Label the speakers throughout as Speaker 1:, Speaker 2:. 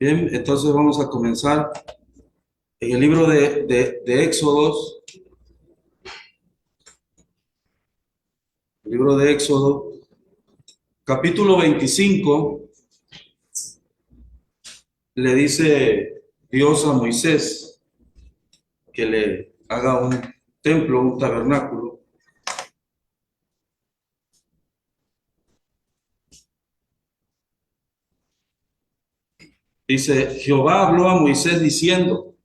Speaker 1: Bien, entonces vamos a comenzar en el libro de Éxodos, el libro de Éxodo, capítulo 25. Le dice Dios a Moisés que le haga un templo, un tabernáculo. Dice: Jehová habló a Moisés diciendo: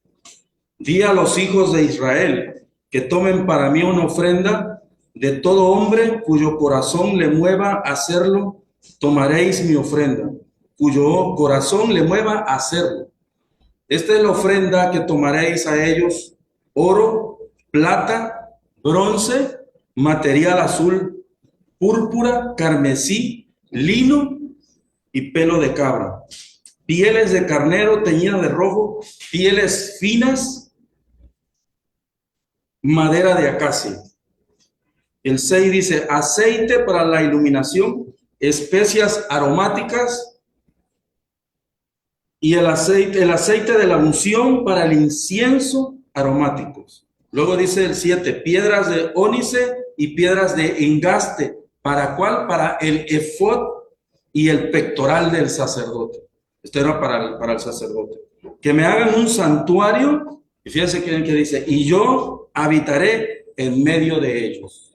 Speaker 1: di a los hijos de Israel que tomen para mí una ofrenda. De todo hombre cuyo corazón le mueva a hacerlo, tomaréis mi ofrenda, cuyo corazón le mueva a hacerlo. Esta es la ofrenda que tomaréis a ellos: oro, plata, bronce, material azul, púrpura, carmesí, lino y pelo de cabra, pieles de carnero teñidas de rojo, pieles finas, madera de acacia. El 6 dice: aceite para la iluminación, especias aromáticas y el aceite de la unción para el incienso aromáticos. Luego dice el 7: piedras de ónice y piedras de engaste. ¿Para cuál? Para el efod y el pectoral del sacerdote. Esto era para el sacerdote. Que me hagan un santuario, y fíjense que dice: y yo habitaré en medio de ellos.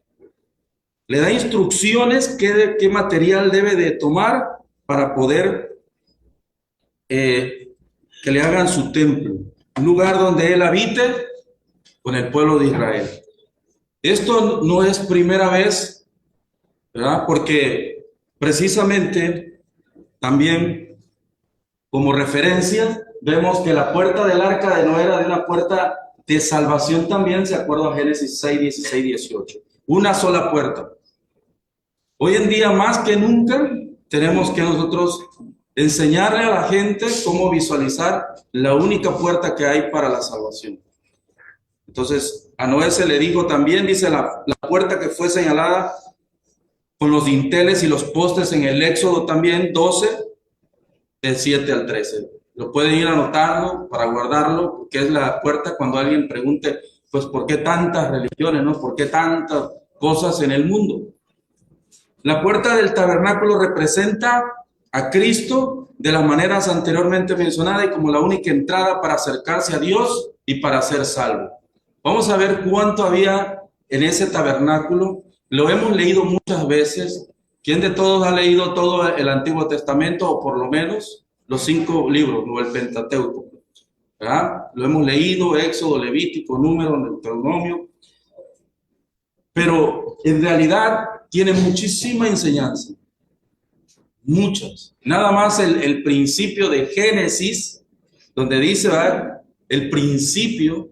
Speaker 1: Le da instrucciones qué material debe de tomar para poder que le hagan su templo, un lugar donde él habite con el pueblo de Israel. Esto no es primera vez, ¿verdad? Porque precisamente también como referencia vemos que la puerta del arca de Noé era de una puerta de salvación también, se acuerda Génesis 6, 16, 18. Una sola puerta. Hoy en día más que nunca tenemos que nosotros enseñarle a la gente cómo visualizar la única puerta que hay para la salvación. Entonces, a Noé se le dijo también, dice la puerta que fue señalada con los dinteles y los postes en el Éxodo también 12, del 7 al 13. Lo pueden ir anotando para guardarlo, porque es la puerta cuando alguien pregunte, pues, ¿por qué tantas religiones, no? ¿Por qué tantas cosas en el mundo? La puerta del tabernáculo representa a Cristo de las maneras anteriormente mencionadas y como la única entrada para acercarse a Dios y para ser salvo. Vamos a ver cuánto había en ese tabernáculo. Lo hemos leído muchas veces. ¿Quién de todos ha leído todo el Antiguo Testamento o por lo menos los 5 libros o el Pentateuco? ¿Verdad? Lo hemos leído: Éxodo, Levítico, Número, Deuteronomio. Pero en realidad tiene muchísima enseñanza, muchas. Nada más el principio de Génesis, donde dice, ¿verdad? El principio,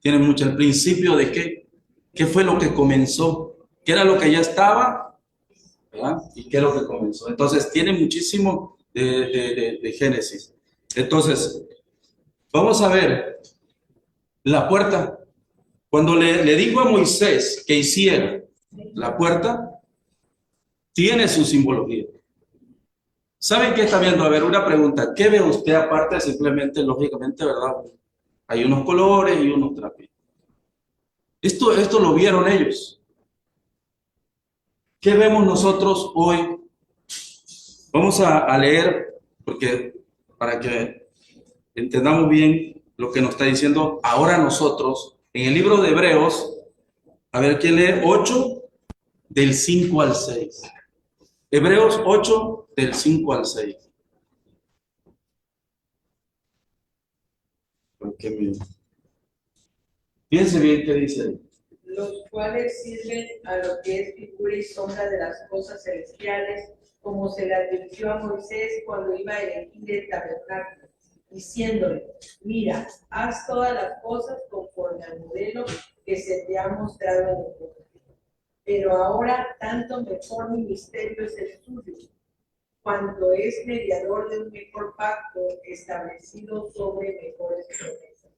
Speaker 1: tiene mucho. El principio de qué fue lo que comenzó, qué era lo que ya estaba, ¿verdad? Y qué es lo que comenzó. Entonces tiene muchísimo de Génesis. Entonces, vamos a ver la puerta. Cuando le dijo a Moisés que hiciera la puerta, tiene su simbología. ¿Saben qué está viendo? A ver, una pregunta. ¿Qué ve usted aparte? Simplemente, lógicamente, ¿verdad? Hay unos colores y unos trapitos. Esto lo vieron ellos. ¿Qué vemos nosotros hoy? Vamos a leer, porque para que entendamos bien lo que nos está diciendo ahora nosotros, en el libro de Hebreos, a ver, ¿quién lee? 8, del 5 al 6. Hebreos 8, del 5 al 6. Piense bien qué dice ahí.
Speaker 2: Los cuales sirven a lo que es figura y sombra de las cosas celestiales, como se le advirtió a Moisés cuando iba a elegir el tabernáculo, diciéndole: mira, haz todas las cosas conforme al modelo que se te ha mostrado en el monte. Pero ahora tanto mejor ministerio es el suyo, cuanto es mediador de un mejor pacto establecido sobre mejores promesas.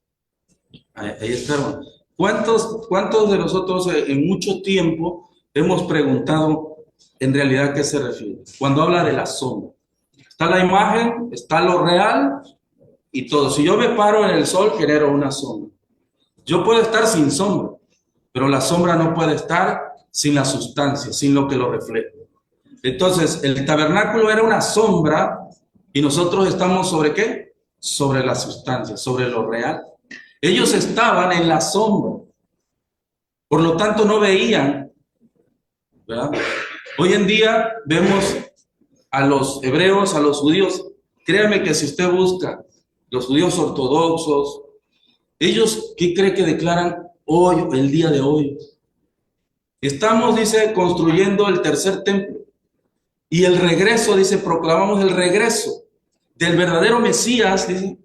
Speaker 1: Ahí está, hermano. ¿Cuántos de nosotros en mucho tiempo hemos preguntado en realidad a qué se refiere? Cuando habla de la sombra. Está la imagen, está lo real y todo. Si yo me paro en el sol, genero una sombra. Yo puedo estar sin sombra, pero la sombra no puede estar sin la sustancia, sin lo que lo refleja. Entonces, el tabernáculo era una sombra y nosotros estamos ¿sobre qué? Sobre la sustancia, sobre lo real. Ellos estaban en la sombra, por lo tanto no veían, ¿verdad? Hoy en día vemos a los hebreos, a los judíos. Créame que si usted busca los judíos ortodoxos, ellos, ¿qué cree que declaran hoy, el día de hoy? Estamos, dice, construyendo el tercer templo. Y el regreso, dice, proclamamos el regreso del verdadero Mesías, dice,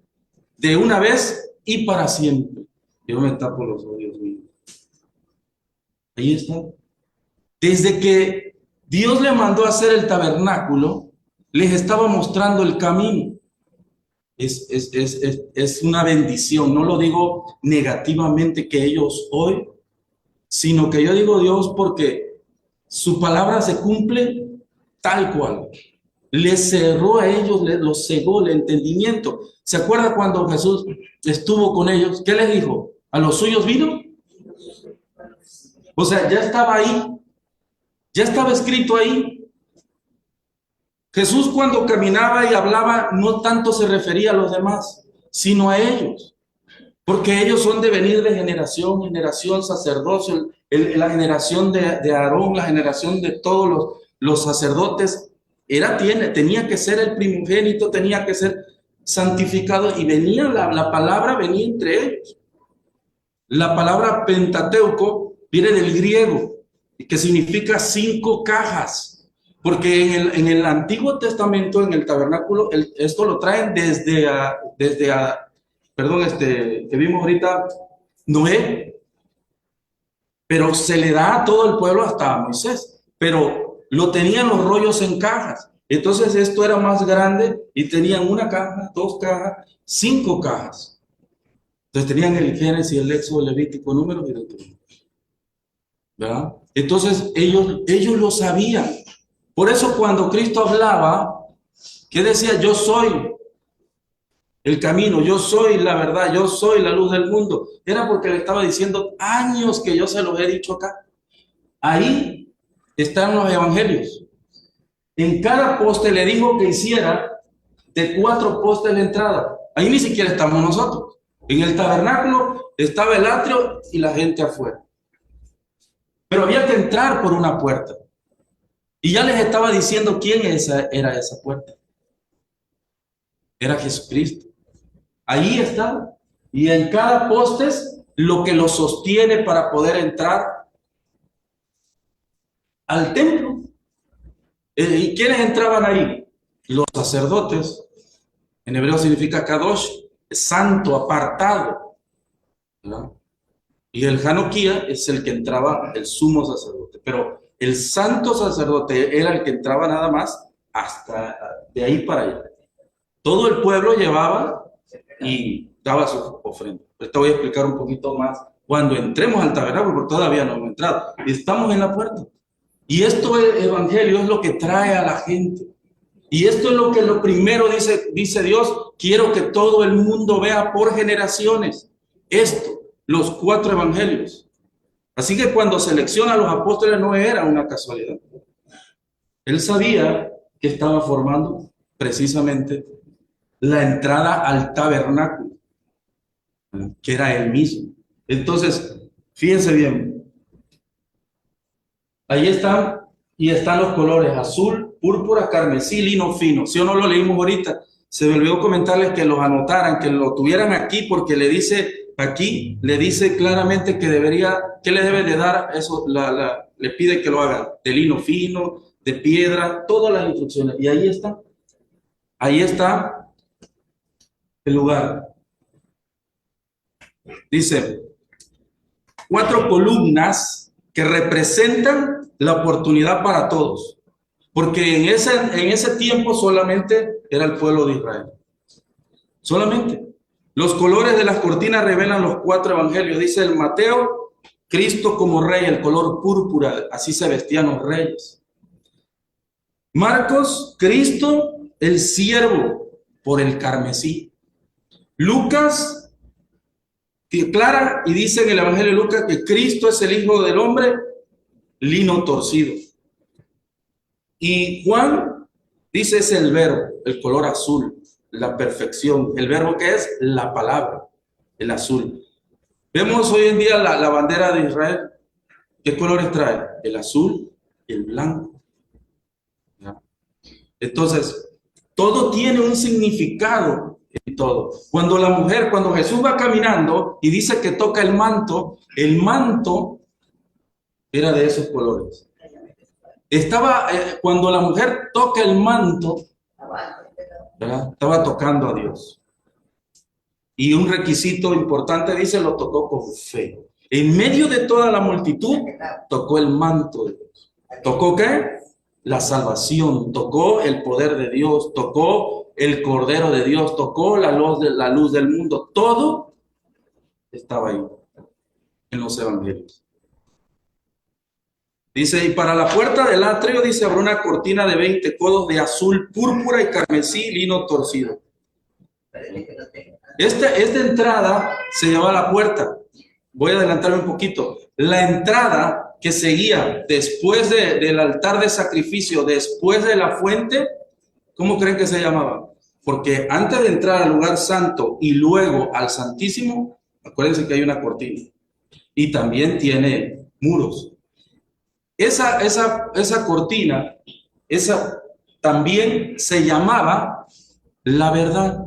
Speaker 1: de una vez y para siempre. Yo me tapo los ojos, Dios mío. Ahí está. Desde que Dios le mandó a hacer el tabernáculo, les estaba mostrando el camino. Es una bendición. No lo digo negativamente que ellos hoy, sino que yo digo Dios porque su palabra se cumple tal cual. Les cerró a ellos, los cegó el entendimiento. ¿Se acuerda cuando Jesús estuvo con ellos? ¿Qué les dijo? ¿A los suyos vino? O sea, ya estaba ahí. Ya estaba escrito ahí. Jesús cuando caminaba y hablaba no tanto se refería a los demás, sino a ellos. Porque ellos son de venir de generación en generación, sacerdocio, la generación de Aarón, la generación de todos los sacerdotes. Tenía que ser el primogénito, tenía que ser santificado y venía la palabra, venía entre ellos. La palabra Pentateuco viene del griego, que significa 5 cajas, porque en el Antiguo Testamento, en el tabernáculo, esto lo traen que vimos ahorita, Noé, pero se le da a todo el pueblo hasta a Moisés, pero lo tenían los rollos en cajas. Entonces esto era más grande y tenían 1 caja, 2 cajas, 5 cajas. Entonces tenían el Génesis, el Éxodo, el Levítico, Números y Deuteronomio, ¿verdad? Entonces ellos lo sabían. Por eso cuando Cristo hablaba, ¿qué decía? Yo soy el camino, yo soy la verdad, yo soy la luz del mundo. Era porque le estaba diciendo años que yo se los he dicho acá. Ahí están los evangelios. En cada poste le dijo que hiciera de 4 postes la entrada. Ahí ni siquiera estamos nosotros. En el tabernáculo estaba el atrio y la gente afuera. Pero había que entrar por una puerta. Y ya les estaba diciendo quién era esa puerta. Era Jesucristo. Ahí está. Y en cada poste lo que lo sostiene para poder entrar al templo. ¿Y quiénes entraban ahí? Los sacerdotes. En hebreo significa kadosh, santo, apartado, ¿no? Y el Hanukkah es el que entraba, el sumo sacerdote. Pero el santo sacerdote era el que entraba nada más hasta de ahí para allá. Todo el pueblo llevaba y daba su ofrenda. Te voy a explicar un poquito más cuando entremos al tabernáculo, porque todavía no hemos entrado. Estamos en la puerta. Y esto, el evangelio, es lo que trae a la gente. Y esto es lo primero dice Dios, quiero que todo el mundo vea por generaciones. Esto, los 4 evangelios. Así que cuando selecciona a los apóstoles no era una casualidad. Él sabía que estaba formando precisamente la entrada al tabernáculo, que era él mismo. Entonces, fíjense bien. Ahí están, y están los colores azul, púrpura, carmesí, lino fino. Si o no lo leímos ahorita, se me olvidó comentarles que los anotaran, que lo tuvieran aquí, porque le dice claramente que que le debe de dar eso, le pide que lo haga de lino fino, de piedra, todas las instrucciones. Y ahí está el lugar. Dice, 4 columnas que representan la oportunidad para todos. Porque en ese tiempo solamente era el pueblo de Israel. Solamente. Los colores de las cortinas revelan los 4 evangelios. Dice el Mateo, Cristo como rey, el color púrpura, así se vestían los reyes. Marcos, Cristo el siervo por el carmesí. Lucas declara y dice en el Evangelio de Lucas que Cristo es el Hijo del Hombre, lino torcido. Y Juan dice es el verbo, el color azul, la perfección. El verbo que es la palabra, el azul. Vemos hoy en día la bandera de Israel. ¿Qué colores trae? El azul y el blanco. ¿Ya? Entonces, todo tiene un significado en todo. Cuando Jesús va caminando y dice que toca el manto era de esos colores. Cuando la mujer toca el manto, ¿verdad? Estaba tocando a Dios. Y un requisito importante dice, lo tocó con fe. En medio de toda la multitud, tocó el manto de Dios. ¿Tocó qué? La salvación, tocó el poder de Dios, tocó el Cordero de Dios, tocó la luz del mundo. Todo estaba ahí en los evangelios. Dice, y para la puerta del atrio, dice, habrá una cortina de 20 codos de azul, púrpura y carmesí, lino torcido. Esta entrada se llama la puerta. Voy a adelantarme un poquito. La entrada que seguía después del altar de sacrificio, después de la fuente, ¿cómo creen que se llamaba? Porque antes de entrar al lugar santo y luego al santísimo, acuérdense que hay una cortina. Y también tiene muros. Esa cortina, también se llamaba la verdad.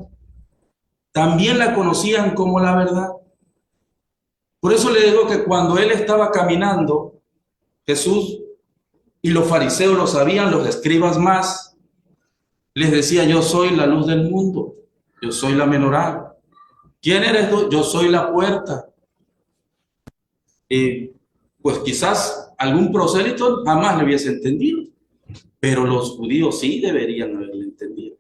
Speaker 1: También la conocían como la verdad. Por eso le digo que cuando él estaba caminando, Jesús, y los fariseos lo sabían, los escribas más, les decía, yo soy la luz del mundo, yo soy la menorá. ¿Quién eres tú? Yo soy la puerta. Y pues quizás algún prosélito jamás le hubiese entendido, pero los judíos sí deberían haberle entendido.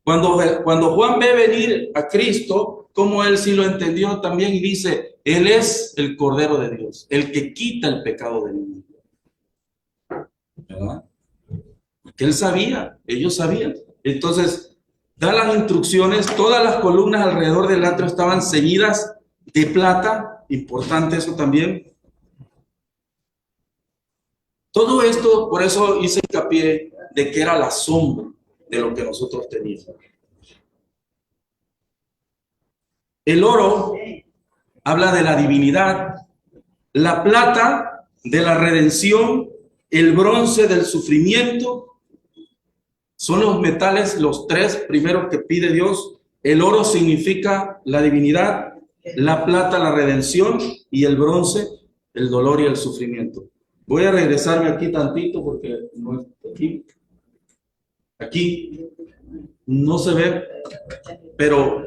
Speaker 1: Cuando Juan ve venir a Cristo, como él sí lo entendió también y dice, él es el Cordero de Dios, el que quita el pecado del mundo. ¿Verdad? Porque él sabía, ellos sabían. Entonces, da las instrucciones, todas las columnas alrededor del atrio estaban ceñidas de plata, importante eso también. Todo esto, por eso hice hincapié de que era la sombra de lo que nosotros teníamos. El oro habla de la divinidad, la plata de la redención, el bronce del sufrimiento. Son los metales, los tres primeros que pide Dios. El oro significa la divinidad, la plata la redención y el bronce el dolor y el sufrimiento. Voy a regresarme aquí tantito porque no está aquí. Aquí no se ve, pero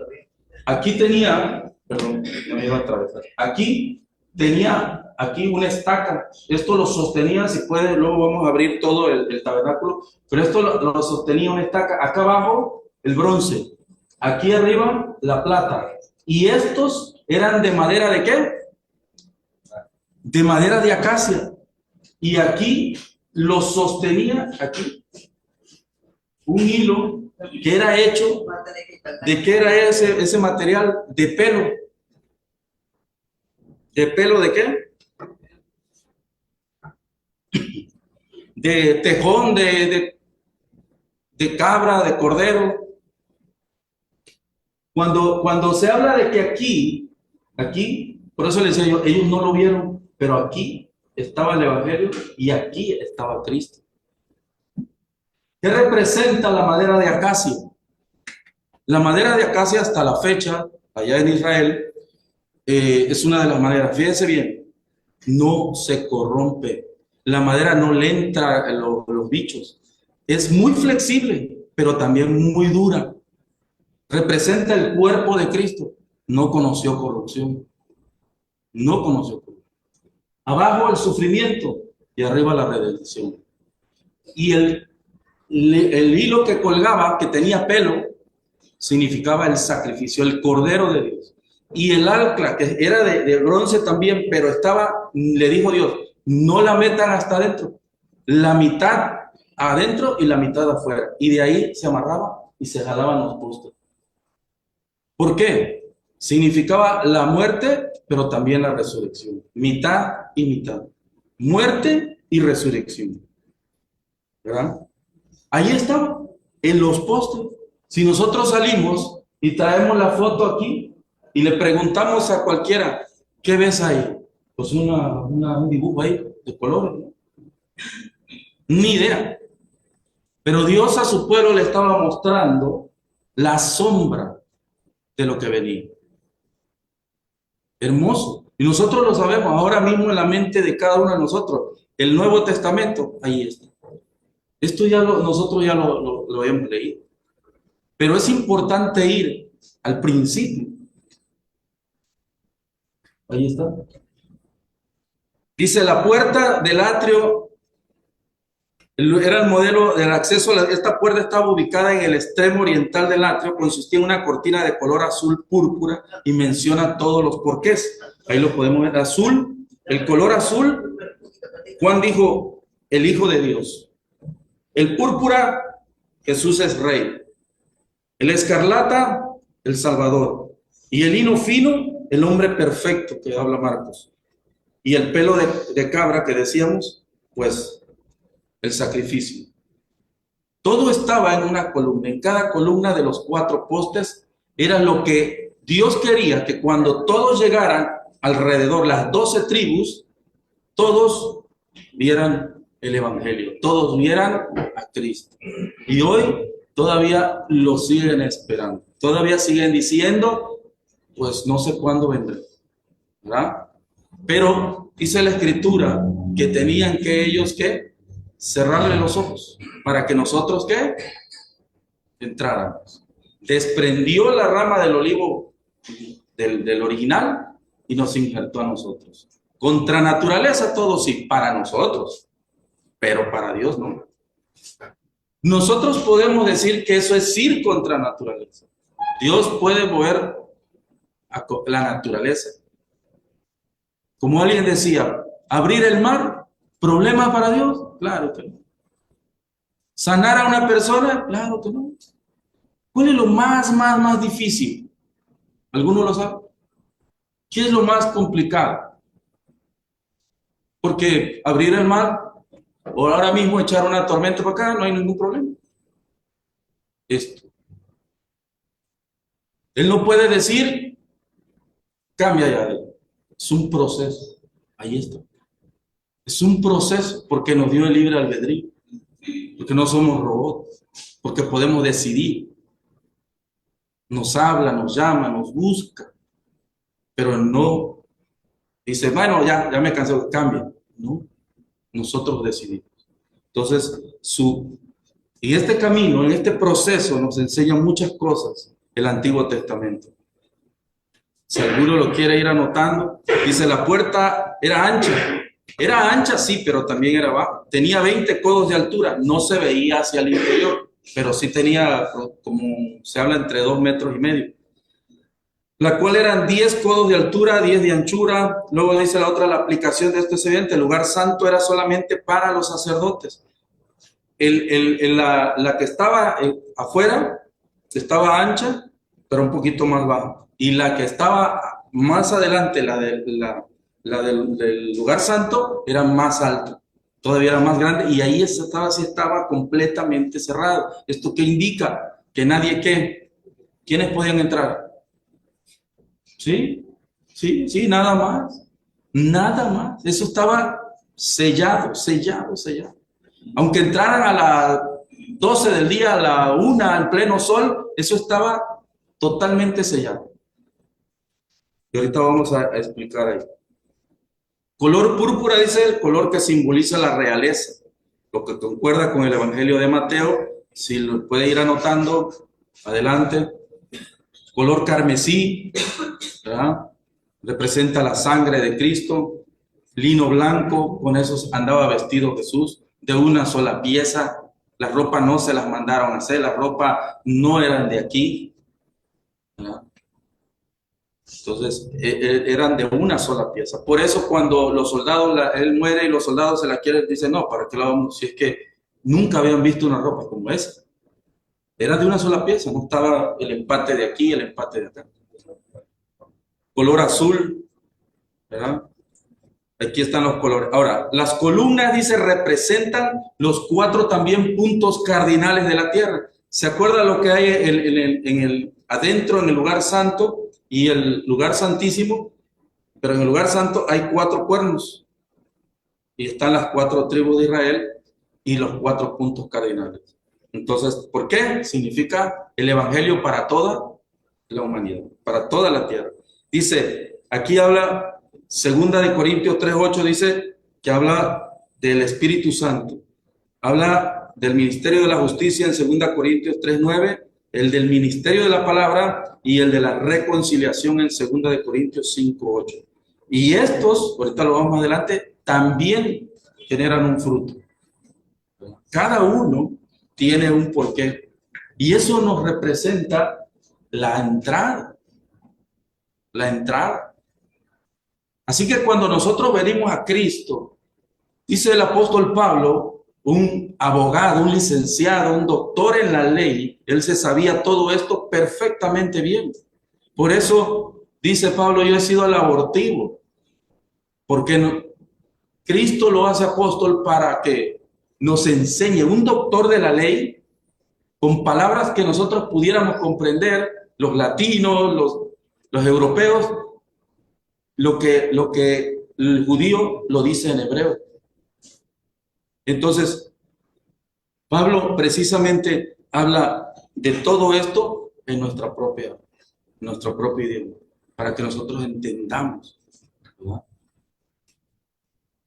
Speaker 1: aquí tenía, perdón, me iba a atravesar. Aquí tenía una estaca. Esto lo sostenía, si puede, luego vamos a abrir todo el tabernáculo, pero esto lo sostenía una estaca. Acá abajo el bronce, aquí arriba la plata. Y estos eran de madera ¿de qué? De madera de acacia. Y aquí lo sostenía, aquí, un hilo que era hecho, ¿de qué era ese material? De pelo. ¿De pelo de qué? De tejón, de cabra, de cordero. Cuando se habla de que aquí, por eso les decía yo, ellos no lo vieron, pero aquí estaba el Evangelio y aquí estaba Cristo. ¿Qué representa la madera de acacia? La madera de acacia hasta la fecha, allá en Israel, es una de las maderas, fíjense bien, no se corrompe. La madera no le entra a los bichos. Es muy flexible, pero también muy dura. Representa el cuerpo de Cristo. No conoció corrupción. No conoció corrupción. Abajo el sufrimiento y arriba la redención. Y el hilo que colgaba, que tenía pelo, significaba el sacrificio, el Cordero de Dios. Y el ancla, que era de bronce también, pero le dijo Dios, no la metan hasta adentro. La mitad adentro y la mitad afuera. Y de ahí se amarraba y se jalaban los postes. ¿Por qué? Significaba la muerte, pero también la resurrección. Mitad y mitad. Muerte y resurrección. ¿Verdad? Ahí estaba, en los postes. Si nosotros salimos y traemos la foto aquí y le preguntamos a cualquiera, ¿qué ves ahí? Pues un dibujo ahí de colores, ¿no? Ni idea. Pero Dios a su pueblo le estaba mostrando la sombra de lo que venía. Hermoso. Y nosotros lo sabemos ahora mismo en la mente de cada uno de nosotros. El Nuevo Testamento, ahí está. Esto nosotros ya lo hemos leído. Pero es importante ir al principio. Ahí está. Dice, la puerta del atrio era el modelo del acceso. Esta puerta estaba ubicada en el extremo oriental del atrio, consistía en una cortina de color azul púrpura y menciona todos los porqués. Ahí lo podemos ver, azul, el color azul, Juan dijo, el Hijo de Dios. El púrpura, Jesús es Rey. El escarlata, el Salvador. Y el lino fino, el hombre perfecto que habla Marcos. Y el pelo de cabra que decíamos, pues el sacrificio. Todo estaba en una columna. En cada columna de los 4 postes era lo que Dios quería, que cuando todos llegaran alrededor, las 12 tribus, todos vieran el Evangelio, todos vieran a Cristo. Y hoy todavía lo siguen esperando. Todavía siguen diciendo, pues no sé cuándo vendrá, ¿verdad? Pero dice la Escritura que tenían que ellos, ¿qué? Cerrarle los ojos para que nosotros, ¿qué? Entráramos. Desprendió la rama del olivo del original y nos injertó a nosotros. Contra naturaleza todo sí, para nosotros, pero para Dios no. Nosotros podemos decir que eso es ir contra naturaleza. Dios puede mover la naturaleza. Como alguien decía, abrir el mar, ¿problema para Dios? Claro que no. ¿Sanar a una persona? Claro que no. ¿Cuál es lo más difícil? ¿Alguno lo sabe? ¿Qué es lo más complicado? Porque abrir el mar o ahora mismo echar una tormenta para acá no hay ningún problema. Esto. Él no puede decir, cambia ya. Es un proceso. Ahí está. Es un proceso porque nos dio el libre albedrío. Porque no somos robots. Porque podemos decidir. Nos habla, nos llama, nos busca. Pero no dice, bueno, ya me cansé, cambia. No. Nosotros decidimos. Entonces, y este camino, en este proceso nos enseña muchas cosas el Antiguo Testamento. Si alguno lo quiere ir anotando, dice la puerta era ancha sí, pero también era baja, tenía 20 codos de altura, no se veía hacia el interior, pero sí tenía, como se habla, entre 2,5 metros, la cual eran 10 codos de altura, 10 de anchura. Luego dice la otra, la aplicación de esto es evidente, el lugar santo era solamente para los sacerdotes. La que estaba afuera estaba ancha, pero un poquito más baja. Y la que estaba más adelante, la del lugar santo, era más alta, todavía era más grande, y ahí sí estaba completamente cerrado. ¿Esto qué indica? Que nadie, ¿quiénes podían entrar? Sí, nada más. Nada más. Eso estaba sellado. Aunque entraran a las 12 del día, a la 1, al pleno sol, eso estaba totalmente sellado. Y ahorita vamos a explicar ahí. Color púrpura dice el color que simboliza la realeza, lo que concuerda con el Evangelio de Mateo. Si lo puede ir anotando, adelante. Color carmesí, ¿verdad? Representa la sangre de Cristo. Lino blanco, con eso andaba vestido Jesús, de una sola pieza. Las ropas no se las mandaron a hacer, las ropas no eran de aquí, ¿verdad? Entonces, eran de una sola pieza. Por eso cuando los soldados, él muere y los soldados se la quieren, dicen, no, ¿para qué la vamos? Si es que nunca habían visto una ropa como esa. Era de una sola pieza, no estaba el empate de aquí, el empate de acá. Color azul, ¿verdad? Aquí están los colores. Ahora, las columnas, dice, representan los 4 también puntos cardinales de la tierra. ¿Se acuerda lo que hay adentro, en el lugar santo y el lugar santísimo? Pero en el lugar santo hay 4 cuernos. Y están las 4 tribus de Israel y los 4 puntos cardinales. Entonces, ¿por qué? Significa el evangelio para toda la humanidad, para toda la tierra. Dice, aquí habla, 2 Corintios 3:8 dice que habla del Espíritu Santo. Habla del ministerio de la justicia en 2 Corintios 3:9, el del ministerio de la palabra y el de la reconciliación en 2 Corintios 5:8. Y estos, ahorita lo vamos más adelante, también generan un fruto. Cada uno tiene un porqué. Y eso nos representa la entrada. La entrada. Así que cuando nosotros venimos a Cristo, dice el apóstol Pablo, un abogado, un licenciado, un doctor en la ley, él se sabía todo esto perfectamente bien. Por eso dice Pablo, yo he sido el abortivo, porque no, Cristo lo hace apóstol para que nos enseñe, un doctor de la ley, con palabras que nosotros pudiéramos comprender, los latinos, los europeos, lo que el judío lo dice en hebreo. Entonces, Pablo precisamente habla de todo esto en nuestro propio idioma, para que nosotros entendamos, ¿verdad?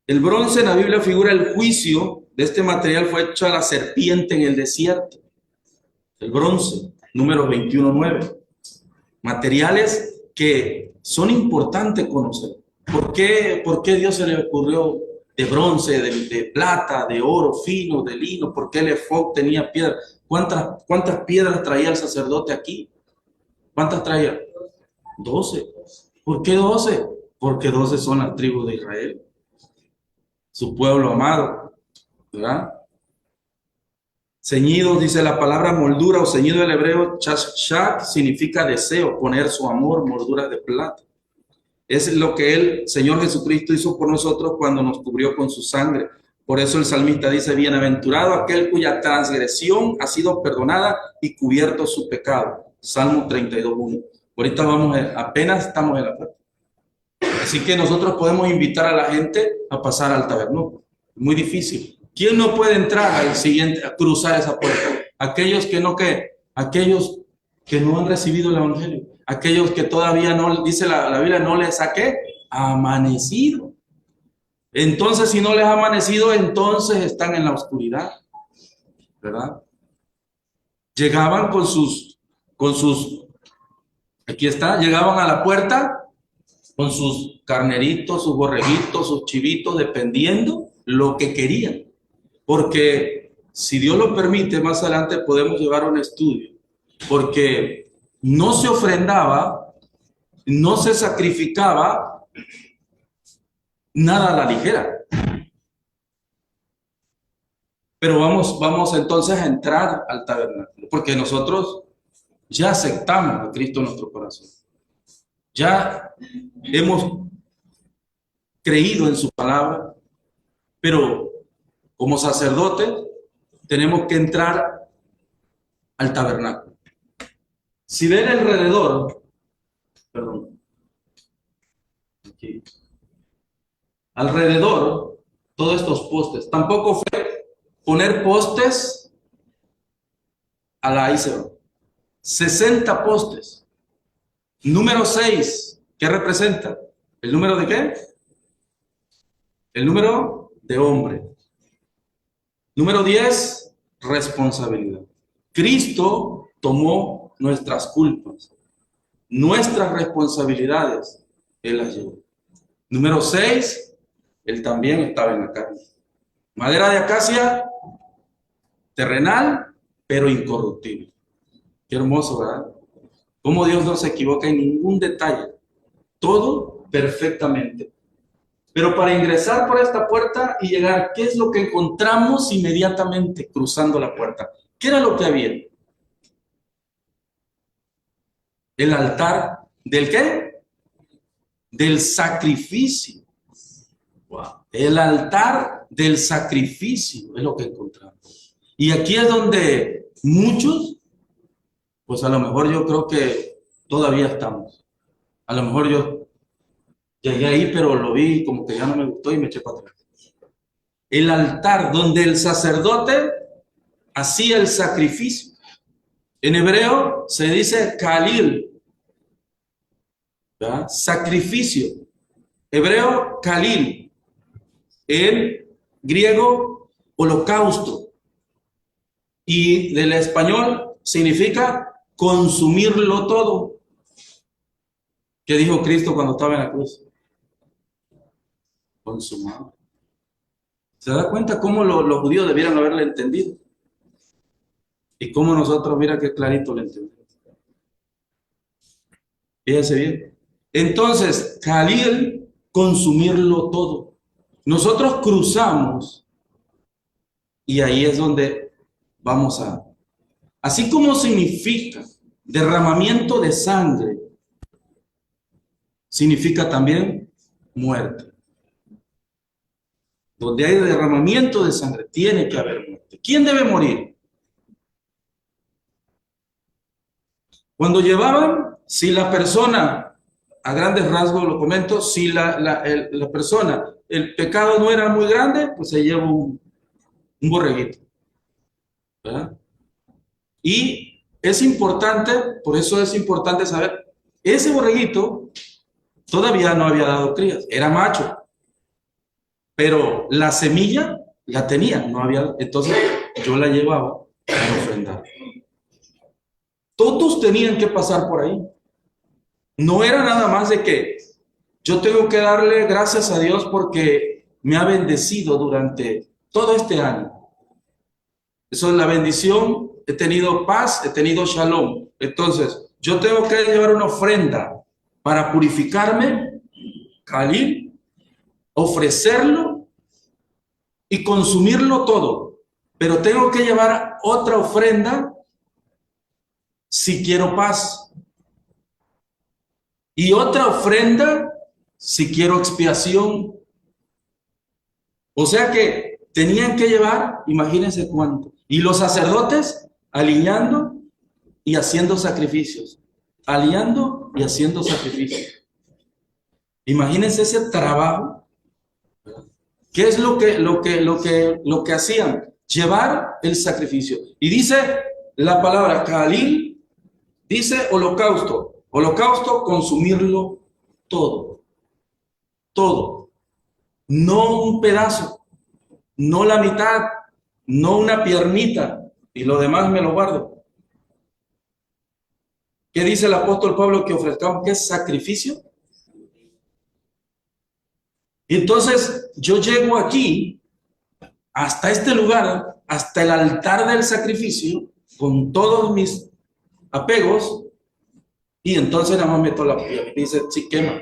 Speaker 1: El bronce en la Biblia figura el juicio. De este material fue hecha la serpiente en el desierto. El bronce, número 21:9. Materiales que son importantes conocer. ¿Por qué Dios se le ocurrió de bronce, de plata, de oro fino, de lino? ¿Por qué el efod tenía piedra? ¿Cuántas piedras traía el sacerdote aquí? ¿Cuántas traía? 12. ¿Por qué 12? Porque 12 son las tribus de Israel, su pueblo amado, ¿verdad? Ceñidos, dice la palabra moldura o ceñido del hebreo, shak, significa deseo, poner su amor, moldura de plata. Es lo que el Señor Jesucristo hizo por nosotros cuando nos cubrió con su sangre. Por eso el salmista dice, bienaventurado aquel cuya transgresión ha sido perdonada y cubierto su pecado. Salmo 32:1. Ahorita apenas estamos en la puerta. Así que nosotros podemos invitar a la gente a pasar al tabernáculo. Muy difícil. ¿Quién no puede entrar a cruzar esa puerta? Aquellos que no han recibido el evangelio. Aquellos que todavía no, dice la Biblia, no les ha amanecido. Entonces, si no les ha amanecido, entonces están en la oscuridad, ¿verdad? Llegaban con sus, aquí está, llegaban a la puerta con sus carneritos, sus borreguitos, sus chivitos, dependiendo lo que querían. Porque si Dios lo permite, más adelante podemos llevar un estudio. Porque no se ofrendaba, no se sacrificaba nada a la ligera. Pero vamos entonces a entrar al tabernáculo, porque nosotros ya aceptamos a Cristo en nuestro corazón. Ya hemos creído en su palabra, pero como sacerdotes tenemos que entrar al tabernáculo. Si ven alrededor, aquí, alrededor, todos estos postes, tampoco fue poner postes a la iceberg. 60 postes. Número 6, ¿qué representa? ¿El número de qué? El número de hombre. Número 10, responsabilidad. Cristo tomó nuestras culpas, nuestras responsabilidades, Él las llevó. Número 6, Él también estaba en la carne. Madera de acacia, terrenal, pero incorruptible. Qué hermoso, ¿verdad? Cómo Dios no se equivoca en ningún detalle. Todo perfectamente. Pero para ingresar por esta puerta y llegar, ¿qué es lo que encontramos inmediatamente cruzando la puerta? ¿Qué era lo que había? El altar ¿del qué? Del sacrificio. Wow. El altar del sacrificio es lo que encontramos. Y aquí es donde muchos, pues a lo mejor yo creo que todavía estamos. A lo mejor yo llegué ahí, pero lo vi como que ya no me gustó y me eché para atrás. El altar donde el sacerdote hacía el sacrificio. En hebreo se dice kalil, ¿verdad? Sacrificio. Hebreo kalil. En griego holocausto. Y del español significa consumirlo todo. ¿Qué dijo Cristo cuando estaba en la cruz? Consumado. ¿Se da cuenta cómo los judíos debieran haberle entendido? Y cómo nosotros, mira qué clarito le entendemos. Fíjense bien. Entonces, Khalil, consumirlo todo. Nosotros cruzamos y ahí es donde vamos a... Así como significa derramamiento de sangre, significa también muerte. Donde hay derramamiento de sangre, tiene que haber muerte. ¿Quién debe morir? Cuando llevaban, si la persona, a grandes rasgos lo comento, si la persona, el pecado no era muy grande, pues se lleva un borreguito, ¿verdad? Y es importante, por eso es importante saber, ese borreguito todavía no había dado crías, era macho, pero la semilla la tenía, no había, entonces yo la llevaba a ofrendar. Todos tenían que pasar por ahí. No era nada más de que yo tengo que darle gracias a Dios porque me ha bendecido durante todo este año. Eso es la bendición. He tenido paz, he tenido shalom. Entonces, yo tengo que llevar una ofrenda para purificarme, Khalil, ofrecerlo y consumirlo todo. Pero tengo que llevar otra ofrenda si quiero paz. Y otra ofrenda si quiero expiación. O sea que tenían que llevar, imagínense cuánto. Y los sacerdotes alineando y haciendo sacrificios. Alineando y haciendo sacrificios. Imagínense ese trabajo. ¿Qué es lo que hacían? Llevar el sacrificio. Y dice la palabra Khalil, dice holocausto. Holocausto, consumirlo todo. Todo. No un pedazo, no la mitad, no una piernita, y lo demás me lo guardo. ¿Qué dice el apóstol Pablo que ofrezcamos? ¿Qué es sacrificio? Entonces, yo llego aquí, hasta este lugar, hasta el altar del sacrificio, con todos mis apegos, y entonces nada más meto la pierna. Dice, sí, quema.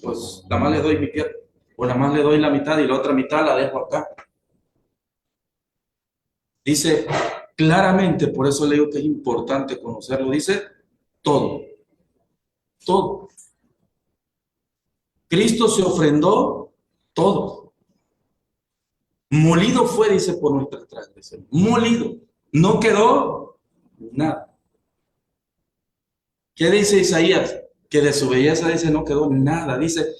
Speaker 1: Pues nada más le doy mi pierna, o nada más le doy la mitad y la otra mitad la dejo acá. Dice claramente, por eso le digo que es importante conocerlo, dice todo, todo. Cristo se ofrendó todo. Molido fue, dice, por nuestras transgresiones. Molido. No quedó nada. ¿Qué dice Isaías? Que de su belleza, dice, no quedó nada. Dice,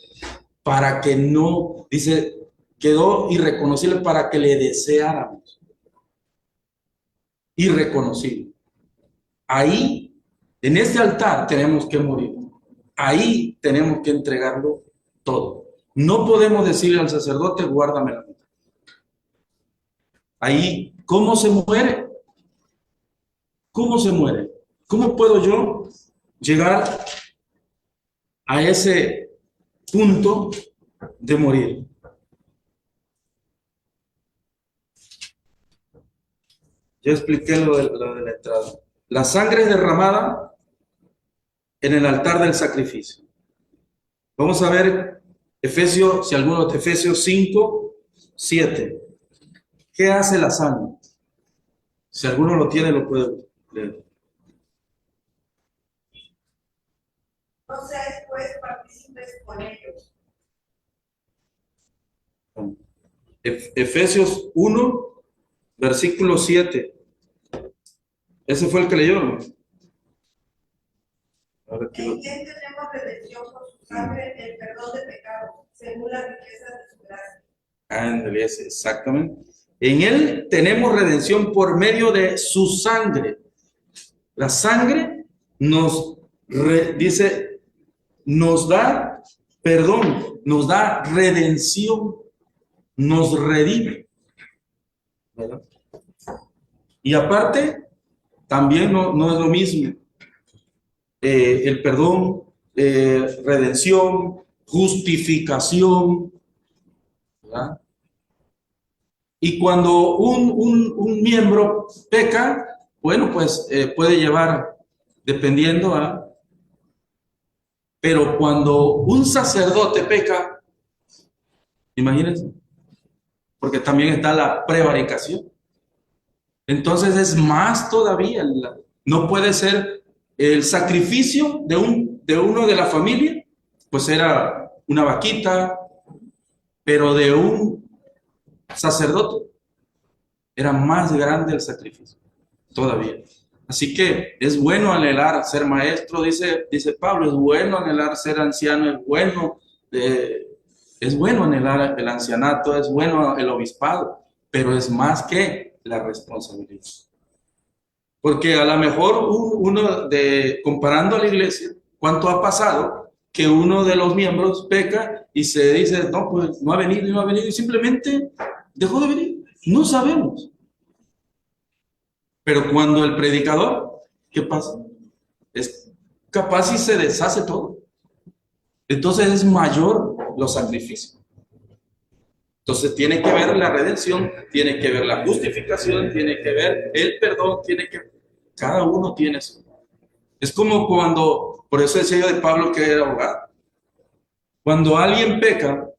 Speaker 1: para que no, dice, quedó irreconocible para que le deseáramos. Irreconocible. Ahí, en este altar, tenemos que morir. Ahí tenemos que entregarlo todo. No podemos decirle al sacerdote, guárdame la mitad. Ahí, ¿cómo se muere? ¿Cómo se muere? ¿Cómo puedo yo llegar a ese punto de morir? Ya expliqué lo de la entrada. La sangre es derramada en el altar del sacrificio. Vamos a ver Efesios, si alguno, Efesios 5, 7. ¿Qué hace la sangre? Si alguno lo tiene, lo puede leer.
Speaker 2: No seáis pues partícipes con ellos.
Speaker 1: Efesios 1, versículo 7. Ese fue el que leyó, ¿no?
Speaker 2: En quien tenemos redención por su sangre, el perdón de pecados, según la riqueza de su gracia.
Speaker 1: Ándale, exactamente. En él tenemos redención por medio de su sangre. La sangre nos dice, nos da perdón, nos da redención, nos redime, ¿verdad? Y aparte, también no es lo mismo el perdón, redención, justificación, ¿verdad? Y cuando un miembro peca, bueno, pues puede llevar, dependiendo a... Pero cuando un sacerdote peca, imagínense, porque también está la prevaricación. Entonces es más todavía, no puede ser el sacrificio de uno de la familia, pues era una vaquita, pero de un sacerdote era más grande el sacrificio, todavía. Así que es bueno anhelar ser maestro, dice Pablo, es bueno anhelar ser anciano, es bueno anhelar el ancianato, es bueno el obispado, pero es más que la responsabilidad. Porque a lo mejor comparando a la iglesia, ¿cuánto ha pasado que uno de los miembros peca y se dice, no, pues no ha venido, y simplemente dejó de venir? No sabemos. Pero cuando el predicador, ¿qué pasa? Es capaz y se deshace todo. Entonces es mayor los sacrificios. Entonces tiene que ver la redención, tiene que ver la justificación, tiene que ver el perdón, cada uno tiene eso. Es como cuando, por eso decía yo de Pablo que era abogado. Cuando alguien peca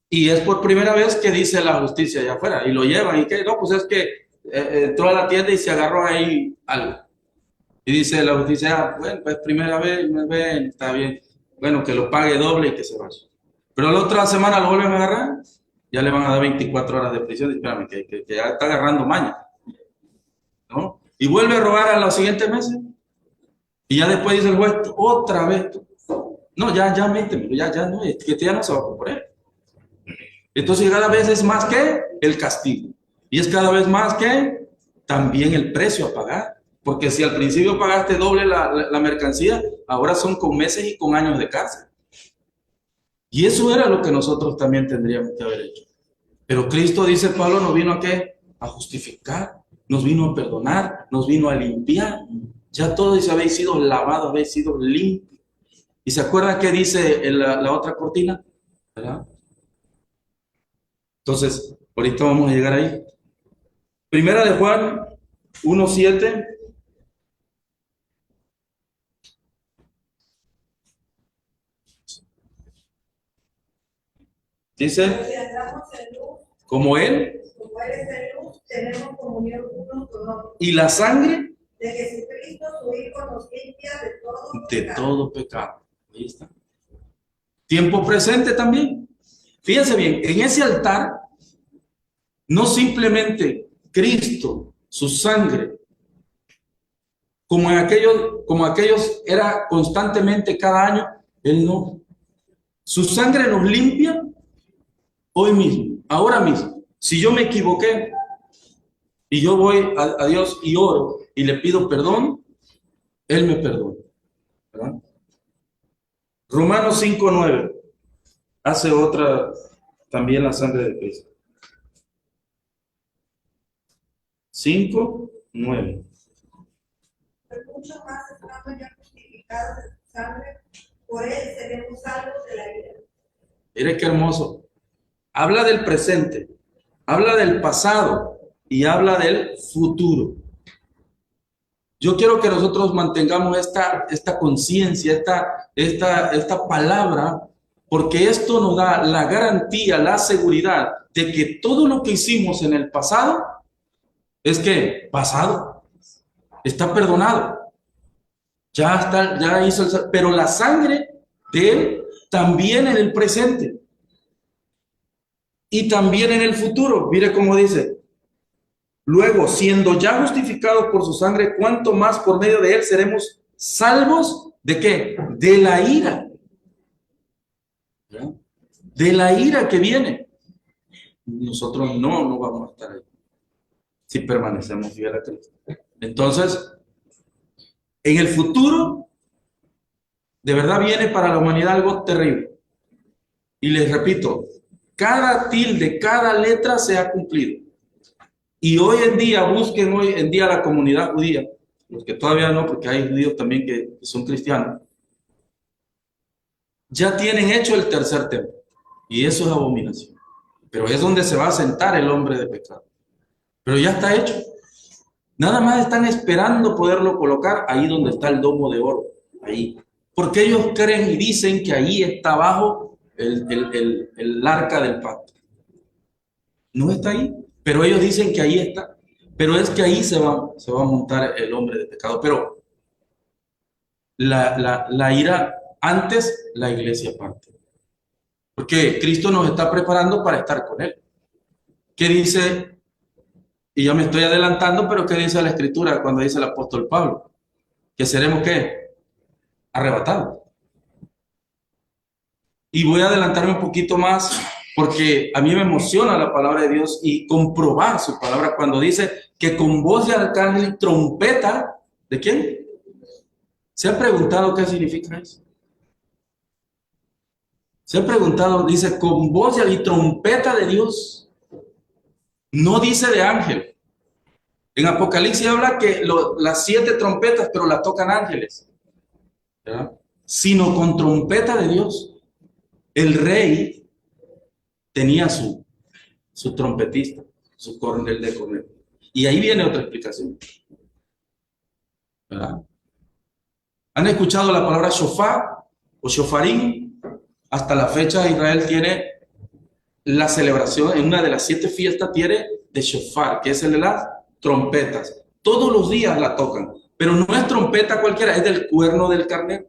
Speaker 1: y es por primera vez que dice la justicia allá afuera y lo llevan y que no, pues es que entró a la tienda y se agarró ahí algo. Y dice la justicia, bueno, pues primera vez, está bien. Bueno, que lo pague doble y que se vaya. Pero la otra semana lo vuelven a agarrar, ya le van a dar 24 horas de prisión. Y espérame, que ya está agarrando maña, ¿no? Y vuelve a robar a los siguientes meses. Y ya después dice el juez, otra vez. No, ya métemelo, ya no, que ya no se va a componer. Entonces cada vez es más que el castigo. Y es cada vez más que también el precio a pagar. Porque si al principio pagaste doble la mercancía, ahora son con meses y con años de cárcel. Y eso era lo que nosotros también tendríamos que haber hecho. Pero Cristo, dice Pablo, nos vino a ¿qué? A justificar, nos vino a perdonar, nos vino a limpiar. Ya todo dice, habéis sido lavados, habéis sido limpios. ¿Y se acuerdan qué dice la otra cortina? ¿Verdad? Entonces, ahorita vamos a llegar ahí. Primera de Juan 1:7. Dice, como Él
Speaker 2: es en luz, tenemos comunión unos con otros.
Speaker 1: y la sangre
Speaker 2: De Jesucristo, su Hijo, nos limpia
Speaker 1: de todo pecado. Ahí está. Tiempo presente también. Fíjense bien, en ese altar, no simplemente Cristo, su sangre, como aquellos era constantemente cada año, Él no. Su sangre nos limpia hoy mismo, ahora mismo. Si yo me equivoqué y yo voy a Dios y oro y le pido perdón, Él me perdona, ¿verdad? Romanos 5:9 hace otra, también la sangre de Cristo. 5:9.
Speaker 2: Mucho más estamos ya justificados de su sangre, por él seremos salvos de la ira.
Speaker 1: Mire qué hermoso. Habla del presente, habla del pasado y habla del futuro. Yo quiero que nosotros mantengamos esta conciencia, esta palabra porque esto nos da la garantía, la seguridad de que todo lo que hicimos en el pasado es que pasado, está perdonado, ya está, ya hizo pero la sangre de él también en el presente y también en el futuro. Mire cómo dice: luego, siendo ya justificados por su sangre, ¿cuánto más por medio de él seremos salvos? ¿De qué? De la ira. ¿Ya? De la ira que viene. Nosotros no vamos a estar ahí si permanecemos fieles a Cristo. Entonces, en el futuro, de verdad viene para la humanidad algo terrible. Y les repito, cada tilde, cada letra se ha cumplido. Y hoy en día, busquen hoy en día la comunidad judía, los que todavía no, porque hay judíos también que son cristianos, ya tienen hecho el tercer templo. Y eso es abominación. Pero es donde se va a sentar el hombre de pecado. Pero ya está hecho. Nada más están esperando poderlo colocar ahí donde está el domo de oro. Ahí. Porque ellos creen y dicen que ahí está abajo el arca del pacto. No está ahí, pero ellos dicen que ahí está. Pero es que ahí se va a montar el hombre de pecado. Pero la ira antes, la iglesia aparte. Porque Cristo nos está preparando para estar con Él. ¿Qué dice? Y ya me estoy adelantando, pero ¿qué dice la Escritura cuando dice el apóstol Pablo? Que seremos, ¿qué? Arrebatados. Y voy a adelantarme un poquito más porque a mí me emociona la palabra de Dios y comprobar su palabra cuando dice que con voz de arcángel y trompeta, ¿de quién? ¿Se ha preguntado qué significa eso? Se ha preguntado, dice, con voz y trompeta de Dios. No dice de ángel. En Apocalipsis habla que las 7 trompetas, pero las tocan ángeles. ¿Verdad? Sino con trompeta de Dios. El rey tenía su trompetista, su coronel de corneta. Y ahí viene otra explicación. ¿Verdad? ¿Han escuchado la palabra shofar o shofarín? Hasta la fecha Israel tiene la celebración, en una de las 7 fiestas tiene de shofar, que es el de las trompetas. Todos los días la tocan, pero no es trompeta cualquiera, es del cuerno del carnero.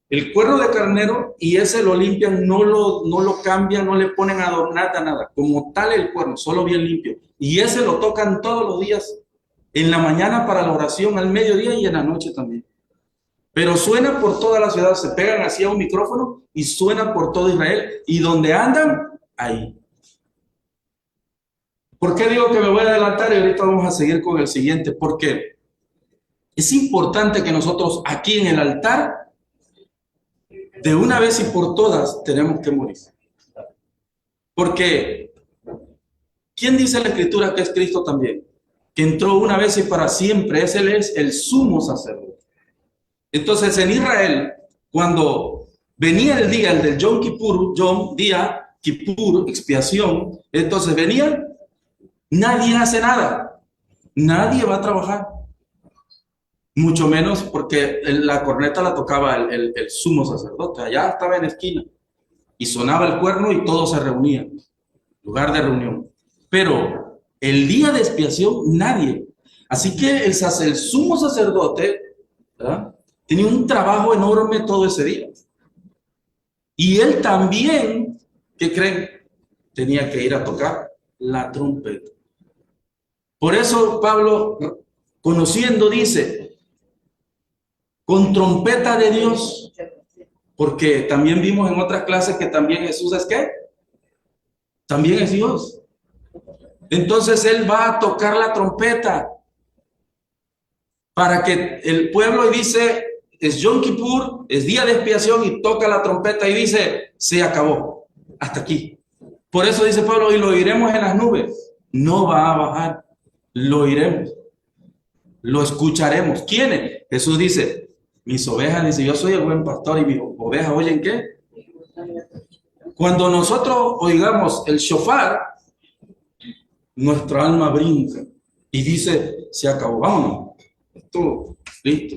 Speaker 1: El cuerno de carnero, y ese lo limpian, no lo cambian, no le ponen adornada nada, como tal el cuerno, solo bien limpio. Y ese lo tocan todos los días, en la mañana para la oración, al mediodía y en la noche también. Pero suena por toda la ciudad, se pegan así a un micrófono y suena por todo Israel. Y donde andan, ahí. ¿Por qué digo que me voy a adelantar y ahorita vamos a seguir con el siguiente? Porque es importante que nosotros aquí en el altar, de una vez y por todas, tenemos que morir. Porque, ¿quién dice en la Escritura que es Cristo también? Que entró una vez y para siempre, Él es el sumo sacerdote. Entonces en Israel, cuando venía el día, el del Yom Kippur, día Kippur, expiación, entonces venía, nadie hace nada, nadie va a trabajar, mucho menos porque la corneta la tocaba el sumo sacerdote, allá estaba en la esquina, y sonaba el cuerno y todos se reunían, lugar de reunión. Pero el día de expiación, nadie. Así que el sumo sacerdote, ¿verdad?, tenía un trabajo enorme todo ese día. Y él también, ¿qué creen? Tenía que ir a tocar la trompeta. Por eso Pablo, conociendo, dice, con trompeta de Dios, porque también vimos en otras clases que también Jesús es ¿qué? También es Dios. Entonces él va a tocar la trompeta para que el pueblo, y dice, es Yom Kippur, es día de expiación, y toca la trompeta y dice, se acabó, hasta aquí. Por eso dice Pablo, y lo oiremos en las nubes. No va a bajar, lo oiremos, lo escucharemos. ¿Quiénes? Jesús dice, mis ovejas, dice, yo soy el buen pastor y mis ovejas oyen ¿qué? Cuando nosotros oigamos el shofar, nuestra alma brinca y dice, se acabó, vámonos, esto, listo.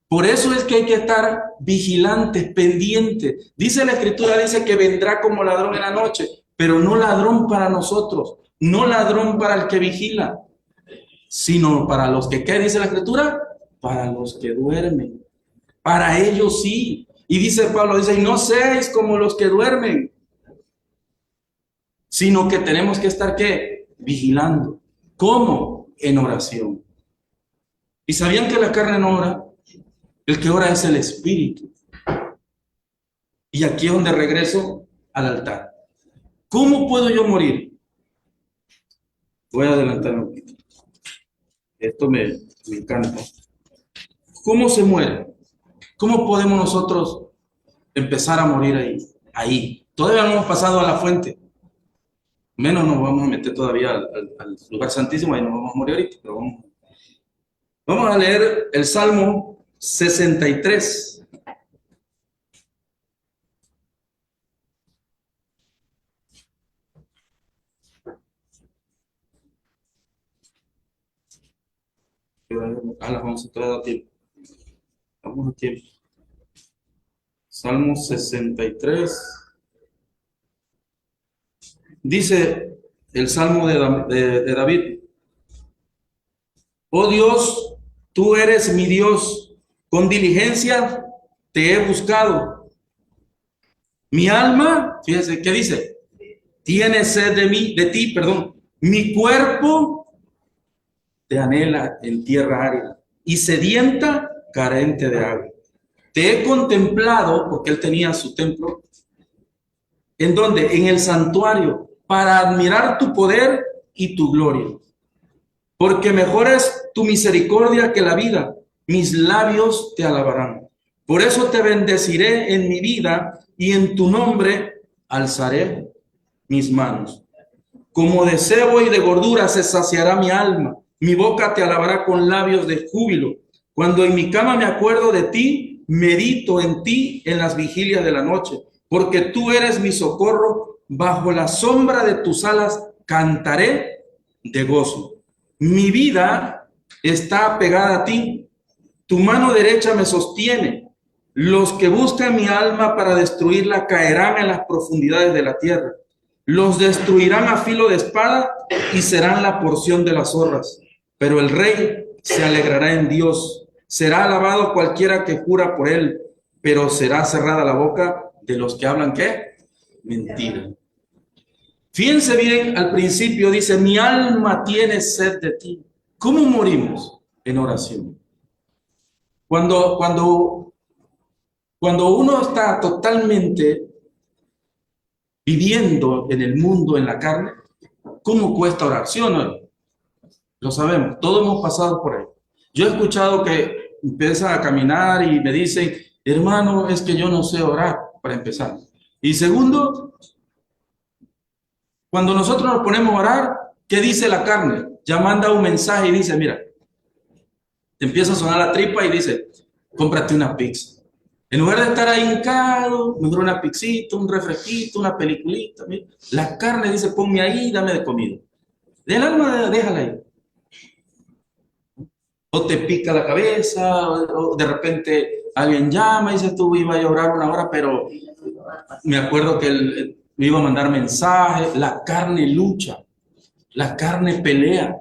Speaker 1: Por eso es que hay que estar vigilantes, pendientes. Dice la Escritura, dice que vendrá como ladrón en la noche, pero no ladrón para nosotros, no ladrón para el que vigila, sino para los que, ¿qué dice la Escritura? Para los que duermen. Para ellos sí. Y dice Pablo, dice, y no seáis como los que duermen, sino que tenemos que estar, ¿qué? Vigilando. ¿Cómo? En oración. ¿Y sabían que la carne no ora? El que ora es el Espíritu. Y aquí es donde regreso al altar. ¿Cómo puedo yo morir? Voy a adelantar un poquito. Esto me encanta. ¿Cómo se muere? ¿Cómo podemos nosotros empezar a morir ahí? Ahí. Todavía no hemos pasado a la fuente. Menos nos vamos a meter todavía al lugar santísimo, ahí nos vamos a morir ahorita, pero vamos a leer el Salmo 63. A las 11 todavía da tiempo. Vamos a tiempo. Salmo 63. Dice el Salmo de David: Oh Dios, tú eres mi Dios, con diligencia te he buscado. Mi alma, fíjense, ¿qué dice? Tiene sed de ti, perdón. Mi cuerpo te anhela en tierra árida y sedienta, carente de agua. Te he contemplado, porque él tenía su templo, ¿en dónde? En el santuario, para admirar tu poder y tu gloria. Porque mejor es tu misericordia que la vida, mis labios te alabarán. Por eso te bendeciré en mi vida y en tu nombre alzaré mis manos. Como de cebo y de gordura se saciará mi alma, mi boca te alabará con labios de júbilo. Cuando en mi cama me acuerdo de ti, medito en ti en las vigilias de la noche, porque tú eres mi socorro, bajo la sombra de tus alas cantaré de gozo. Mi vida está pegada a ti, tu mano derecha me sostiene. Los que buscan mi alma para destruirla caerán en las profundidades de la tierra. Los destruirán a filo de espada y serán la porción de las zorras. Pero el rey se alegrará en Dios. Será alabado cualquiera que jura por él, pero será cerrada la boca de los que hablan, ¿qué? Mentira. Fíjense bien, al principio dice, mi alma tiene sed de ti. ¿Cómo morimos? En oración. Cuando uno está totalmente viviendo en el mundo, en la carne, ¿cómo cuesta orar? ¿Sí o no? Lo sabemos, todos hemos pasado por ahí. Yo he escuchado que empiezan a caminar y me dicen, hermano, es que yo no sé orar, para empezar. Y segundo, cuando nosotros nos ponemos a orar, ¿qué dice la carne? Ya manda un mensaje y dice, mira, te empieza a sonar la tripa y dice, cómprate una pizza. En lugar de estar ahí hincado, mejor una pizzita, un refresquito, una peliculita. Mira. La carne dice, ponme ahí y dame de comida. El alma, déjala ahí. O te pica la cabeza, o de repente alguien llama y dice, tú iba a orar una hora, pero me acuerdo que él me iba a mandar mensajes. La carne lucha, la carne pelea.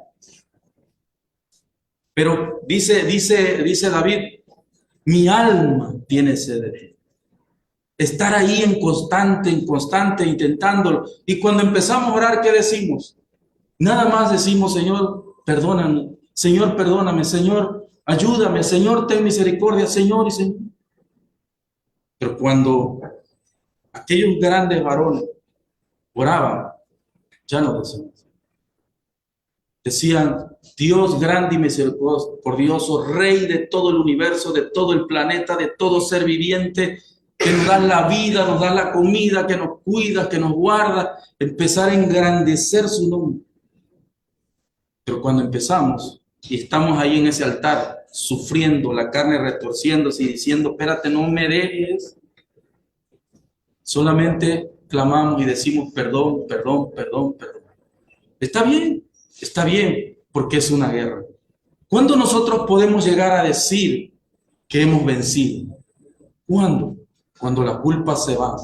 Speaker 1: Pero dice David, mi alma tiene sed de ti. Estar ahí en constante, intentándolo. Y cuando empezamos a orar, ¿qué decimos? Nada más decimos, Señor, perdóname. Señor, perdóname. Señor, ayúdame. Señor, ten misericordia. Señor y Señor. Pero cuando aquellos grandes varones oraban, ya no decían. Decían, Dios grande y misericordioso, Rey de todo el universo, de todo el planeta, de todo ser viviente, que nos da la vida, nos da la comida, que nos cuida, que nos guarda, empezar a engrandecer su nombre. Pero cuando empezamos y estamos ahí en ese altar, sufriendo, la carne retorciéndose y diciendo, espérate, no me dejes, solamente clamamos y decimos, perdón, perdón, perdón, perdón. Está bien, porque es una guerra. ¿Cuándo nosotros podemos llegar a decir, que hemos vencido. ¿Cuándo? Cuando la culpa se va.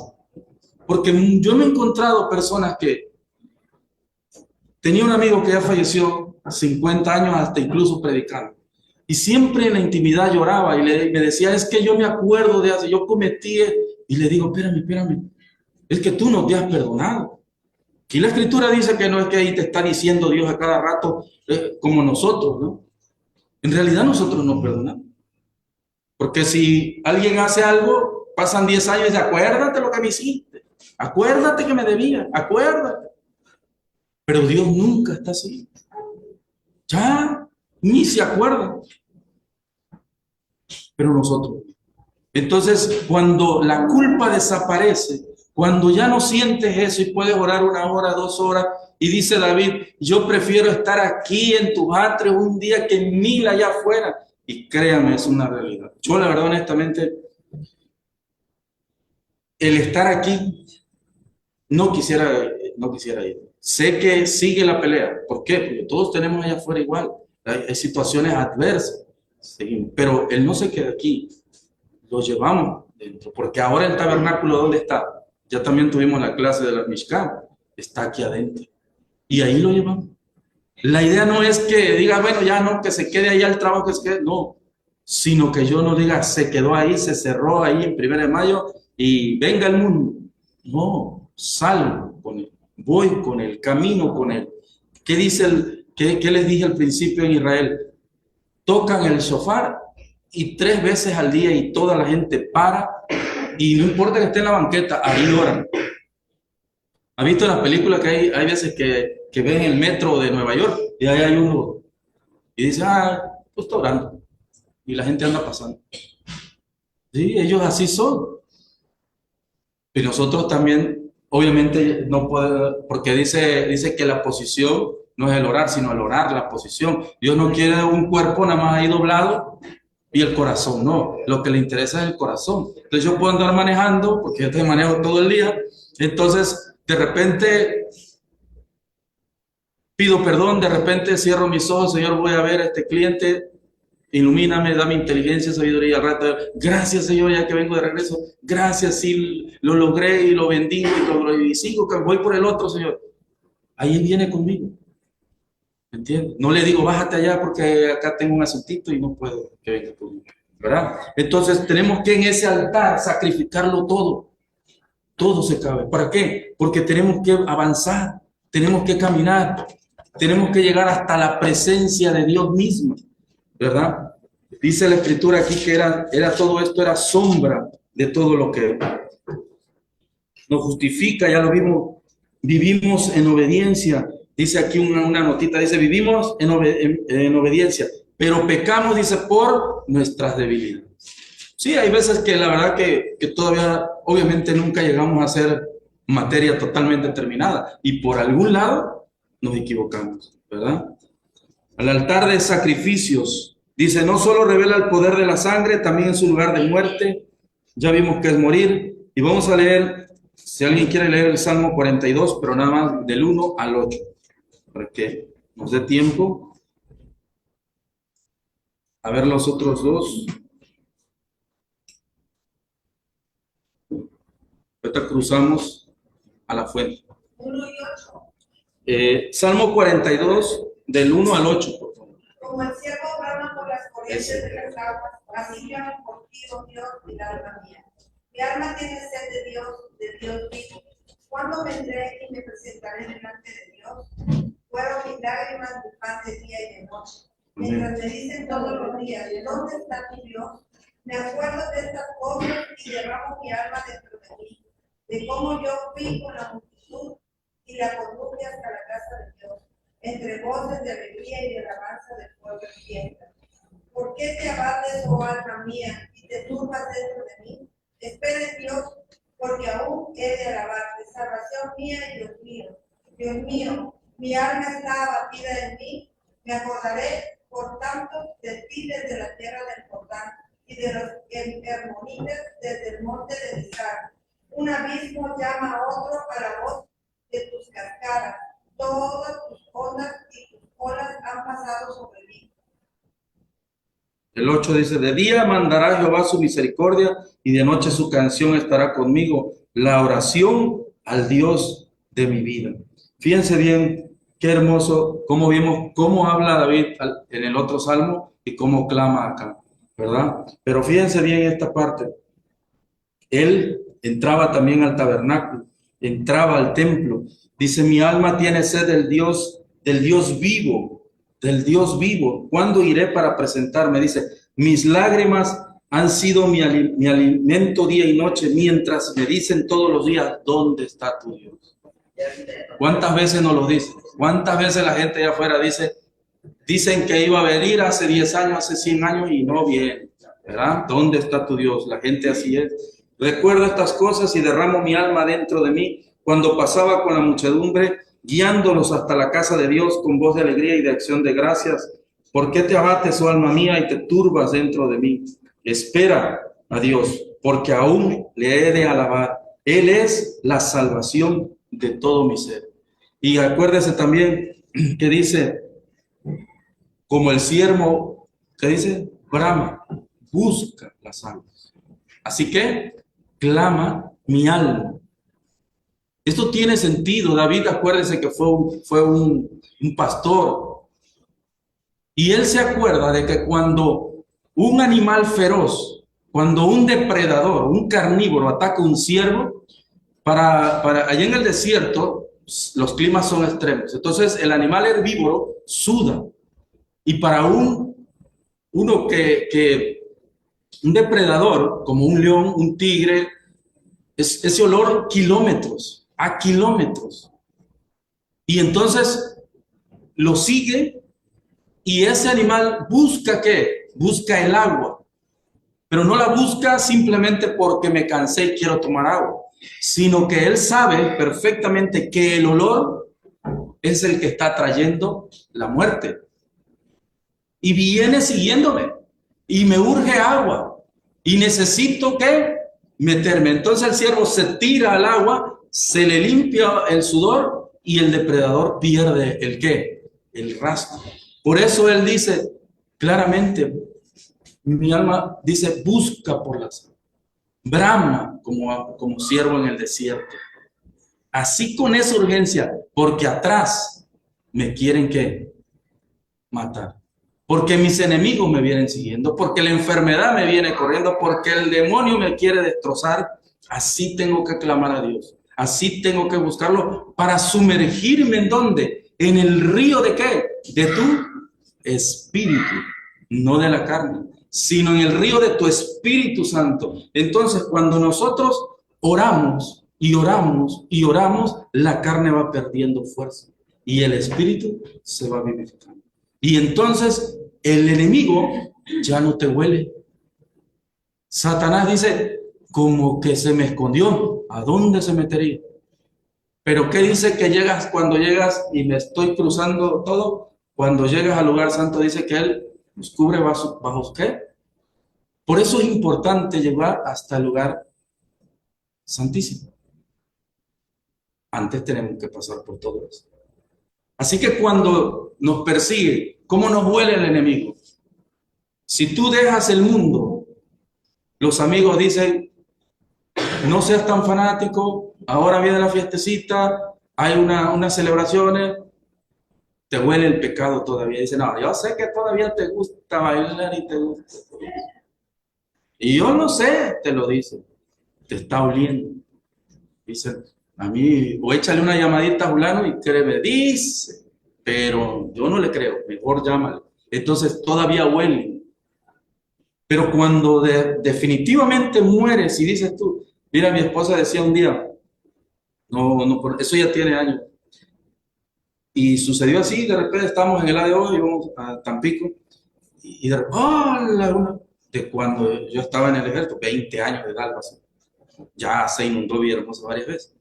Speaker 1: Porque yo me he encontrado personas que tenía un amigo que ya falleció, 50 años, hasta incluso predicando. Y siempre en la intimidad lloraba y me decía, es que yo me acuerdo de hace, yo cometí, y le digo, espérame, es que tú no te has perdonado. Aquí la escritura dice que no es que ahí te está diciendo Dios a cada rato, como nosotros, ¿no? En realidad nosotros no perdonamos. Porque si alguien hace algo, pasan 10 años y dice, acuérdate lo que me hiciste, acuérdate que me debías, acuérdate. Pero Dios nunca está así. Ya ni se acuerda. Pero nosotros. Entonces, cuando la culpa desaparece, cuando ya no sientes eso y puedes orar 1 hora, 2 horas, y dice David, yo prefiero estar aquí en tus atrios un día que 1000 allá afuera. Y créame, es una realidad. Yo la verdad, honestamente, el estar aquí, no quisiera ir. Sé que sigue la pelea. ¿Por qué? Porque todos tenemos allá afuera igual. Hay situaciones adversas. Seguimos. Pero Él no se queda aquí. Lo llevamos dentro. Porque ahora el tabernáculo, ¿dónde está? Ya también tuvimos la clase de la Mishkan. Está aquí adentro. Y ahí lo llevamos. La idea no es que diga, bueno, ya no, que se quede ahí al trabajo, que se quede. No. Sino que yo no diga, se quedó ahí, se cerró ahí en 1 de mayo y venga el mundo. No, salgo con él, voy con él, camino con él. ¿Qué dice qué les dije al principio en Israel? Tocan el shofar y 3 veces al día y toda la gente para y no importa que esté en la banqueta, ahí oran. ¿Ha visto las películas que hay veces que ven el metro de Nueva York y ahí hay uno y dice, pues está orando y la gente anda pasando? Sí, ellos así son. Y nosotros también, obviamente, no podemos, porque dice que la posición no es el orar, sino el orar, la posición. Dios no quiere un cuerpo nada más ahí doblado y el corazón, no. Lo que le interesa es el corazón. Entonces yo puedo andar manejando, porque yo te manejo todo el día, entonces de repente pido perdón, de repente cierro mis ojos, Señor, voy a ver a este cliente, ilumíname, dame inteligencia, sabiduría al rato. Gracias, Señor, ya que vengo de regreso. Gracias, sí, lo logré y lo bendigo y sigo, que voy por el otro, Señor. Ahí viene conmigo. ¿Entiendes? No le digo, bájate allá porque acá tengo un asuntito y no puedo que venga conmigo. ¿Verdad? Entonces tenemos que en ese altar sacrificarlo todo. Todo se cabe. ¿Para qué? Porque tenemos que avanzar, tenemos que caminar, tenemos que llegar hasta la presencia de Dios mismo. ¿Verdad? Dice la escritura aquí que era todo esto, era sombra de todo lo que nos justifica, ya lo vimos, vivimos en obediencia. Dice aquí una notita, dice, vivimos en obediencia, pero pecamos, dice, por nuestras debilidades. Sí, hay veces que la verdad que todavía, obviamente, nunca llegamos a ser materia totalmente terminada y por algún lado nos equivocamos, ¿verdad? Al altar de sacrificios, dice, no solo revela el poder de la sangre, también en su lugar de muerte. Ya vimos que es morir. Y vamos a leer, si alguien quiere leer el Salmo 42, pero nada más del 1 al 8, para que nos dé tiempo a ver los otros dos. Ahorita cruzamos a la fuente.
Speaker 2: 1 y 8.
Speaker 1: Salmo 42, del 1 al 8, por favor.
Speaker 2: Como el cielo brama por las corrientes de las aguas, así yo por ti, oh Dios, mi alma mía. Mi alma tiene sed de Dios vivo. ¿Cuándo vendré y me presentaré delante de Dios? Fueron mis lágrimas mi pan de día y de noche. Mientras me dicen todos los días, ¿dónde está tu Dios? Me acuerdo de estas cosas y derramo mi alma dentro de mí, de cómo yo fui con la multitud y la conduje hasta la casa de Dios, entre voces de alegría y de alabanza del pueblo en fiesta. ¿Por qué te abates, oh alma mía, y te turbas dentro de mí? Espera en Dios, porque aún he de alabarte, salvación mía y Dios mío. Dios mío, mi alma está abatida en mí, me acordaré, por tanto, de ti desde la tierra del Jordán y de los hermonitas desde el monte de Mizar. Un abismo llama a otro a la voz de tus cascadas, todas tus ondas y tus olas han pasado sobre mí.
Speaker 1: El 8 dice, de día mandará Jehová su misericordia y de noche su canción estará conmigo, la oración al Dios de mi vida. Fíjense bien, qué hermoso, cómo vimos, cómo habla David en el otro salmo y cómo clama acá, ¿verdad? Pero fíjense bien esta parte. Él entraba también al tabernáculo, entraba al templo. Dice, mi alma tiene sed del Dios vivo, del Dios vivo. ¿Cuándo iré para presentarme? Dice, mis lágrimas han sido mi alimento día y noche, mientras me dicen todos los días, ¿dónde está tu Dios? ¿Cuántas veces nos lo dicen? ¿Cuántas veces la gente allá afuera dicen que iba a venir hace 10 años, hace 100 años y no viene, ¿verdad? ¿Dónde está tu Dios? La gente así es. Recuerdo estas cosas y derramo mi alma dentro de mí cuando pasaba con la muchedumbre, guiándolos hasta la casa de Dios con voz de alegría y de acción de gracias. ¿Por qué te abates, oh alma mía, y te turbas dentro de mí? Espera a Dios, porque aún le he de alabar. Él es la salvación de todo mi ser. Y acuérdese también que dice, como el siervo, ¿qué dice? Brama, busca las almas. Así que clama mi alma. Esto tiene sentido. David, acuérdese que fue un pastor. Y él se acuerda de que cuando un animal feroz, cuando un depredador, un carnívoro ataca a un ciervo, allá en el desierto los climas son extremos. Entonces el animal herbívoro suda. Y para un depredador, como un león, un tigre, ese olor kilómetros, a kilómetros. Y entonces lo sigue y ese animal busca ¿qué? Busca el agua. Pero no la busca simplemente porque me cansé y quiero tomar agua, sino que él sabe perfectamente que el olor es el que está trayendo la muerte. Y viene siguiéndome y me urge agua y necesito ¿qué? Meterme. Entonces el ciervo se tira al agua, se le limpia el sudor y el depredador pierde el ¿qué? El rastro. Por eso él dice claramente, mi alma dice, busca por las almas, brama como ciervo en el desierto. Así con esa urgencia, porque atrás me quieren ¿qué? Matar. Porque mis enemigos me vienen siguiendo, porque la enfermedad me viene corriendo, porque el demonio me quiere destrozar. Así tengo que clamar a Dios, así tengo que buscarlo para sumergirme ¿en dónde? En el río ¿de qué? De tu espíritu, no de la carne, sino en el río de tu Espíritu Santo. Entonces, cuando nosotros oramos y oramos y oramos, la carne va perdiendo fuerza y el espíritu se va vivificando. Y entonces el enemigo ya no te huele. Satanás dice, como que se me escondió, ¿a dónde se metería? Pero ¿qué dice que llegas cuando llegas y me estoy cruzando todo? Cuando llegas al lugar santo dice que él nos cubre bajo ¿qué? Por eso es importante llegar hasta el lugar santísimo. Antes tenemos que pasar por todo eso. Así que cuando nos persigue, ¿cómo nos huele el enemigo? Si tú dejas el mundo, los amigos dicen, no seas tan fanático, ahora viene la fiestecita, hay unas celebraciones, te huele el pecado todavía. Dice, no, yo sé que todavía te gusta bailar y te gusta. Y yo no sé, te lo dice, te está oliendo. Dice, a mí, o échale una llamadita a fulano y créeme, dice, pero yo no le creo, mejor llámale. Entonces todavía huele. Pero cuando definitivamente mueres y dices tú, mira, mi esposa decía un día, eso ya tiene años, y sucedió así, de repente estábamos en el ADO, íbamos a Tampico, y de repente, de cuando yo estaba en el ejército, 20 años de edad, algo así. Ya se inundó Villahermosa varias veces.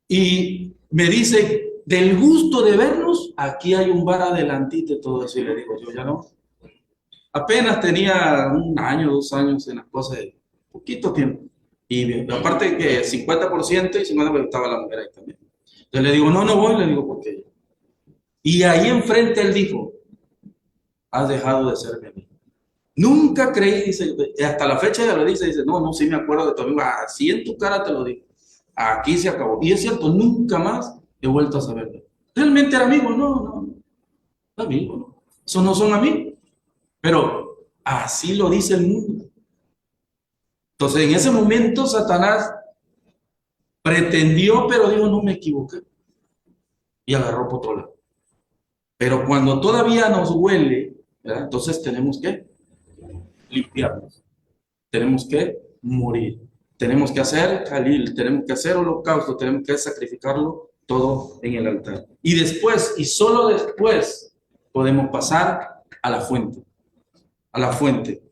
Speaker 1: Y me dice, del gusto de vernos, aquí hay un bar adelantito y todo eso. Y le digo, yo ya no. Apenas tenía 1 año, 2 años en las cosas de poquito tiempo. Y aparte que 50% y 50% estaba la mujer ahí también. Entonces le digo, no voy, le digo, ¿por qué? Y ahí enfrente él dijo, has dejado de ser mi amigo. Nunca creí, dice, hasta la fecha ya lo dice, no, sí me acuerdo de tu amigo, así en tu cara te lo digo. Aquí se acabó. Y es cierto, nunca más he vuelto a saberlo. ¿Realmente era amigo? No, amigo, no. Eso no son amigos. Pero así lo dice el mundo. Entonces, en ese momento, Satanás pretendió, pero dijo, no me equivoqué. Y agarró por otro lado. Pero cuando todavía nos huele, ¿verdad? Entonces tenemos que limpiarnos. Tenemos que morir. Tenemos que hacer Jalil, tenemos que hacer holocausto, tenemos que sacrificarlo todo en el altar. Y después, y solo después, podemos pasar a la fuente. A la fuente.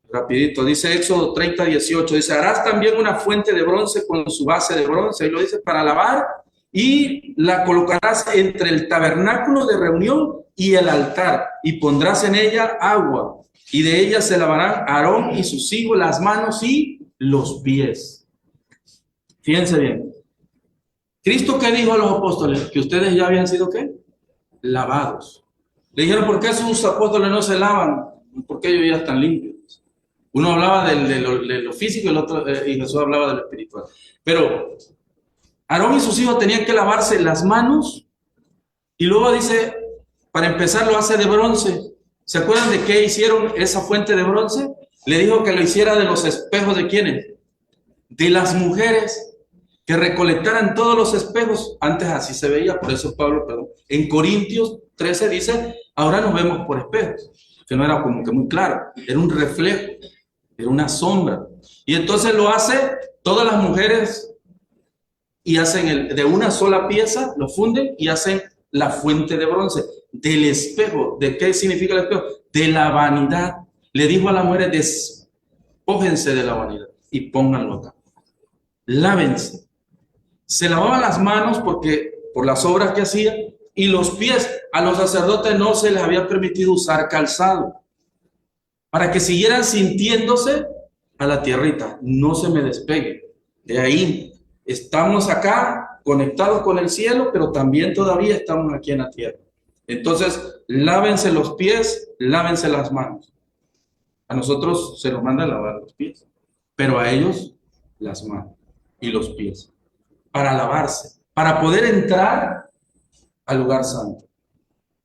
Speaker 1: Rapidito, dice Éxodo 30:18, dice, harás también una fuente de bronce con su base de bronce, ahí lo dice, para lavar, y la colocarás entre el tabernáculo de reunión y el altar, y pondrás en ella agua, y de ella se lavarán Aarón y sus hijos las manos y los pies. Fíjense bien. ¿Cristo qué dijo a los apóstoles? Que ustedes ya habían sido ¿qué? Lavados. Le dijeron, ¿por qué sus apóstoles no se lavan? Porque ellos ya están limpios. Uno hablaba de lo físico, el otro, y Jesús hablaba de lo espiritual. Pero Aarón y sus hijos tenían que lavarse las manos, y luego dice, para empezar lo hace de bronce. ¿Se acuerdan de qué hicieron esa fuente de bronce? Le dijo que lo hiciera de los espejos de ¿quiénes? De las mujeres, que recolectaran todos los espejos. Antes así se veía, por eso Pablo, perdón, en Corintios 13 dice, ahora nos vemos por espejos, que no era como que muy claro, era un reflejo, era una sombra. Y entonces lo hace todas las mujeres y hacen de una sola pieza, lo funden y hacen la fuente de bronce del espejo. ¿De qué significa el espejo? De la vanidad. Le dijo a las mujeres, despójense de la vanidad y pónganlo acá. Lávense. Se lavaban las manos porque por las obras que hacían, y los pies. A los sacerdotes no se les había permitido usar calzado para que siguieran sintiéndose a la tierrita. No se me despegue de ahí. Estamos acá conectados con el cielo, pero también todavía estamos aquí en la tierra. Entonces, lávense los pies, lávense las manos. A nosotros se nos manda a lavar los pies, pero a ellos las manos y los pies, para lavarse, para poder entrar al lugar santo.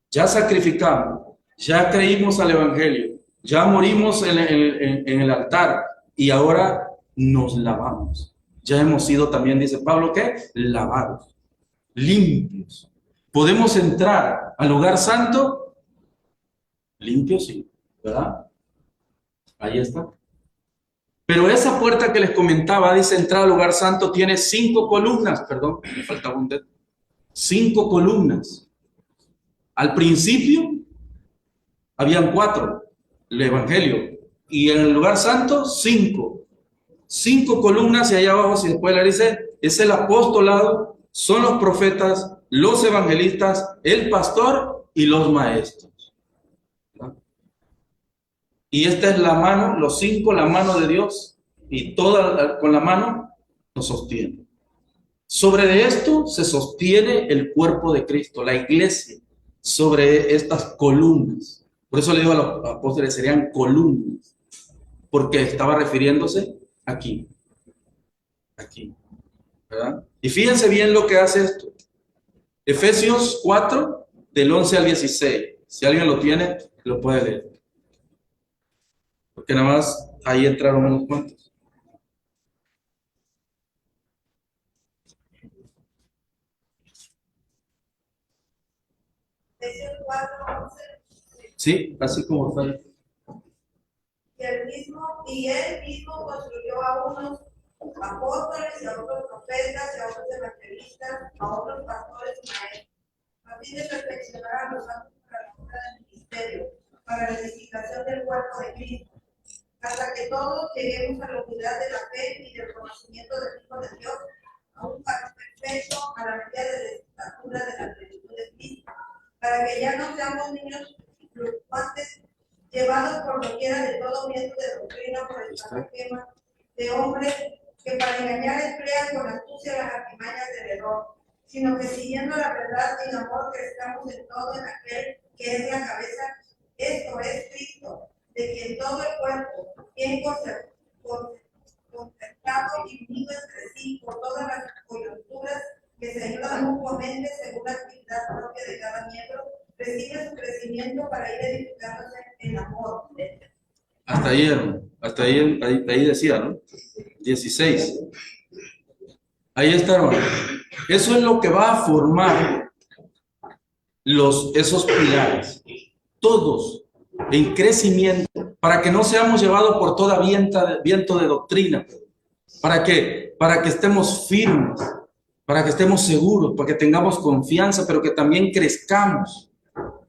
Speaker 1: Ya sacrificamos, ya creímos al Evangelio, ya morimos en el altar, y ahora nos lavamos. Ya hemos sido también, dice Pablo, ¿qué? Lavados, limpios. Podemos entrar al lugar santo limpios, sí, ¿verdad? Ahí está. Pero esa puerta que les comentaba, dice, entrar al lugar santo, tiene 5 columnas, perdón, me faltaba un dedo. 5 columnas. Al principio habían 4, el Evangelio, y en el lugar santo 5. 5 columnas, y allá abajo, si después le dice, es el apostolado, son los profetas, los evangelistas, el pastor y los maestros. ¿No? Y esta es la mano, los 5, la mano de Dios, y toda con la mano nos sostiene. Sobre de esto se sostiene el cuerpo de Cristo, la iglesia, sobre estas columnas. Por eso le digo a los apóstoles, serían columnas, porque estaba refiriéndose aquí, ¿verdad? Y fíjense bien lo que hace esto. Efesios 4, del 11 al 16. Si alguien lo tiene, lo puede leer. Porque nada más ahí entraron unos cuantos.
Speaker 3: Efesios 4, 11.
Speaker 1: Sí, así como está ahí.
Speaker 3: Y él mismo construyó a unos apóstoles, y a otros profetas, y a otros evangelistas, a otros pastores y maestros, a fin de perfeccionar a los santos para la obra del ministerio, para la edificación del cuerpo de Cristo, hasta que todos lleguemos a la unidad de la fe y del conocimiento del Hijo de Dios, a un varón perfecto, a la medida de la estatura de la plenitud de Cristo, para que ya no seamos niños fluctuantes, llevados por doquiera de todo viento de doctrina por el estratagema de hombres que para engañar emplean con astucia las artimañas del error, sino que siguiendo la verdad y el amor crezcamos en todo en aquel que es la cabeza, esto es Cristo, de quien todo el cuerpo, bien concertado y unido entre sí por todas las coyunturas que se ayudan mutuamente según la actividad propia de cada miembro, recibe su crecimiento para ir edificándose en amor.
Speaker 1: Hasta ahí, hermano. Hasta ahí decía, ¿no? 16. Ahí está, hermano. Eso es lo que va a formar esos pilares. Todos en crecimiento, para que no seamos llevados por toda viento de doctrina. ¿Para qué? Para que estemos firmes, para que estemos seguros, para que tengamos confianza, pero que también crezcamos,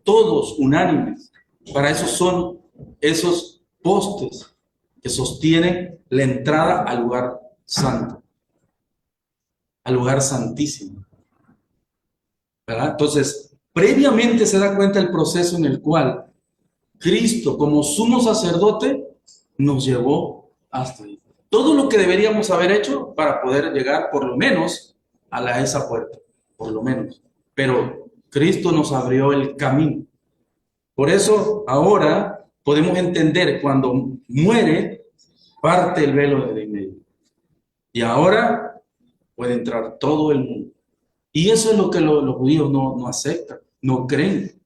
Speaker 1: todos unánimes. Para eso son esos postes que sostienen la entrada al lugar santo, al lugar santísimo, ¿verdad? Entonces, previamente se da cuenta el proceso en el cual Cristo, como sumo sacerdote, nos llevó hasta ahí. Todo lo que deberíamos haber hecho para poder llegar por lo menos a esa puerta, por lo menos. Pero Cristo nos abrió el camino. Por eso ahora podemos entender cuando muere, parte el velo de en medio. Y ahora puede entrar todo el mundo. Y eso es lo que los judíos no aceptan, no creen.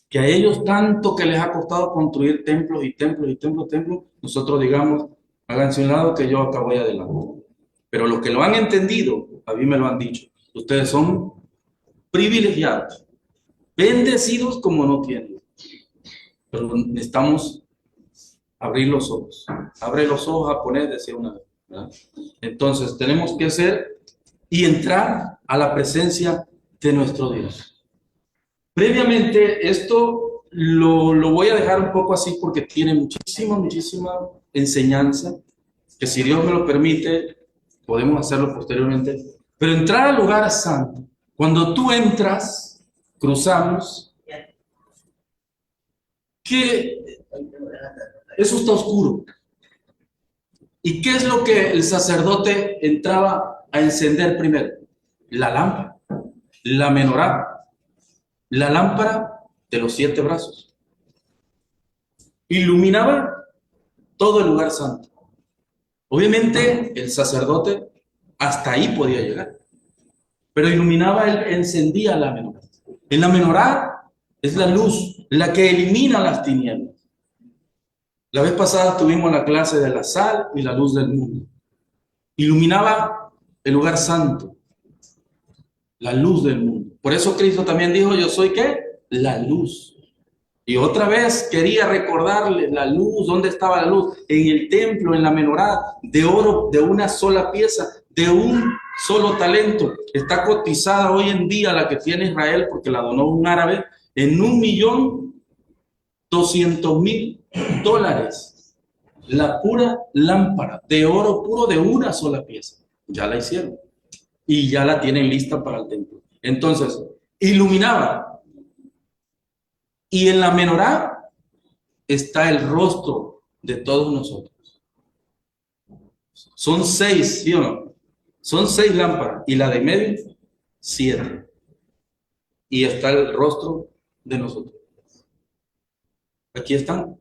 Speaker 1: Que a ellos tanto que les ha costado construir templos y templos y templos, nosotros digamos, háganse un lado que yo acá voy adelante. Pero los que lo han entendido, a mí me lo han dicho, ustedes son privilegiados, bendecidos como no tienen. Pero necesitamos abrir los ojos. Abre los ojos japonés, decía una vez, ¿verdad? Entonces tenemos que hacer y entrar a la presencia de nuestro Dios. Previamente, esto lo voy a dejar un poco así porque tiene muchísima enseñanza, que si Dios me lo permite, podemos hacerlo posteriormente. Pero entrar al lugar santo, cuando tú entras, cruzamos, que eso está oscuro. ¿Y qué es lo que el sacerdote entraba a encender primero? La lámpara, la menorá. La lámpara de los 7 brazos iluminaba todo el lugar santo. Obviamente el sacerdote hasta ahí podía llegar, pero iluminaba, él encendía la menorá. En la menorá es la luz, la que elimina las tinieblas. La vez pasada tuvimos la clase de la sal y la luz del mundo. Iluminaba el lugar santo, la luz del mundo. Por eso Cristo también dijo, yo soy ¿qué? La luz. Y otra vez quería recordarle la luz, ¿dónde estaba la luz? En el templo, en la menorá, de oro, de una sola pieza, de un solo talento. Está cotizada hoy en día la que tiene Israel, porque la donó un árabe, en $1.200.000. La pura lámpara de oro puro de una sola pieza. Ya la hicieron. Y ya la tienen lista para el templo. Entonces, iluminaba. Y en la menorá está el rostro de todos nosotros. Son 6, ¿sí o no? Son 6 lámparas. Y la de medio, 7. Y está el rostro de nosotros. Aquí están.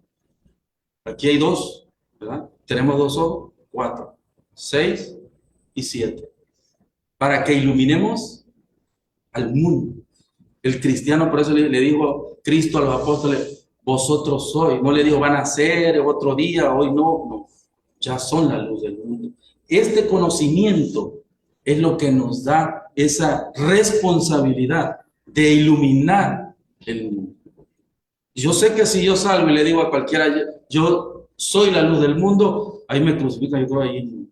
Speaker 1: Aquí hay 2, ¿verdad? Tenemos 2 ojos, 4, 6 y 7. Para que iluminemos al mundo. El cristiano, por eso le dijo Cristo a los apóstoles, vosotros sois. No le dijo, van a ser otro día, hoy no. Ya son la luz del mundo. Este conocimiento es lo que nos da esa responsabilidad de iluminar el mundo. Yo sé que si yo salgo y le digo a cualquiera, yo soy la luz del mundo, ahí me crucifican y todo ahí.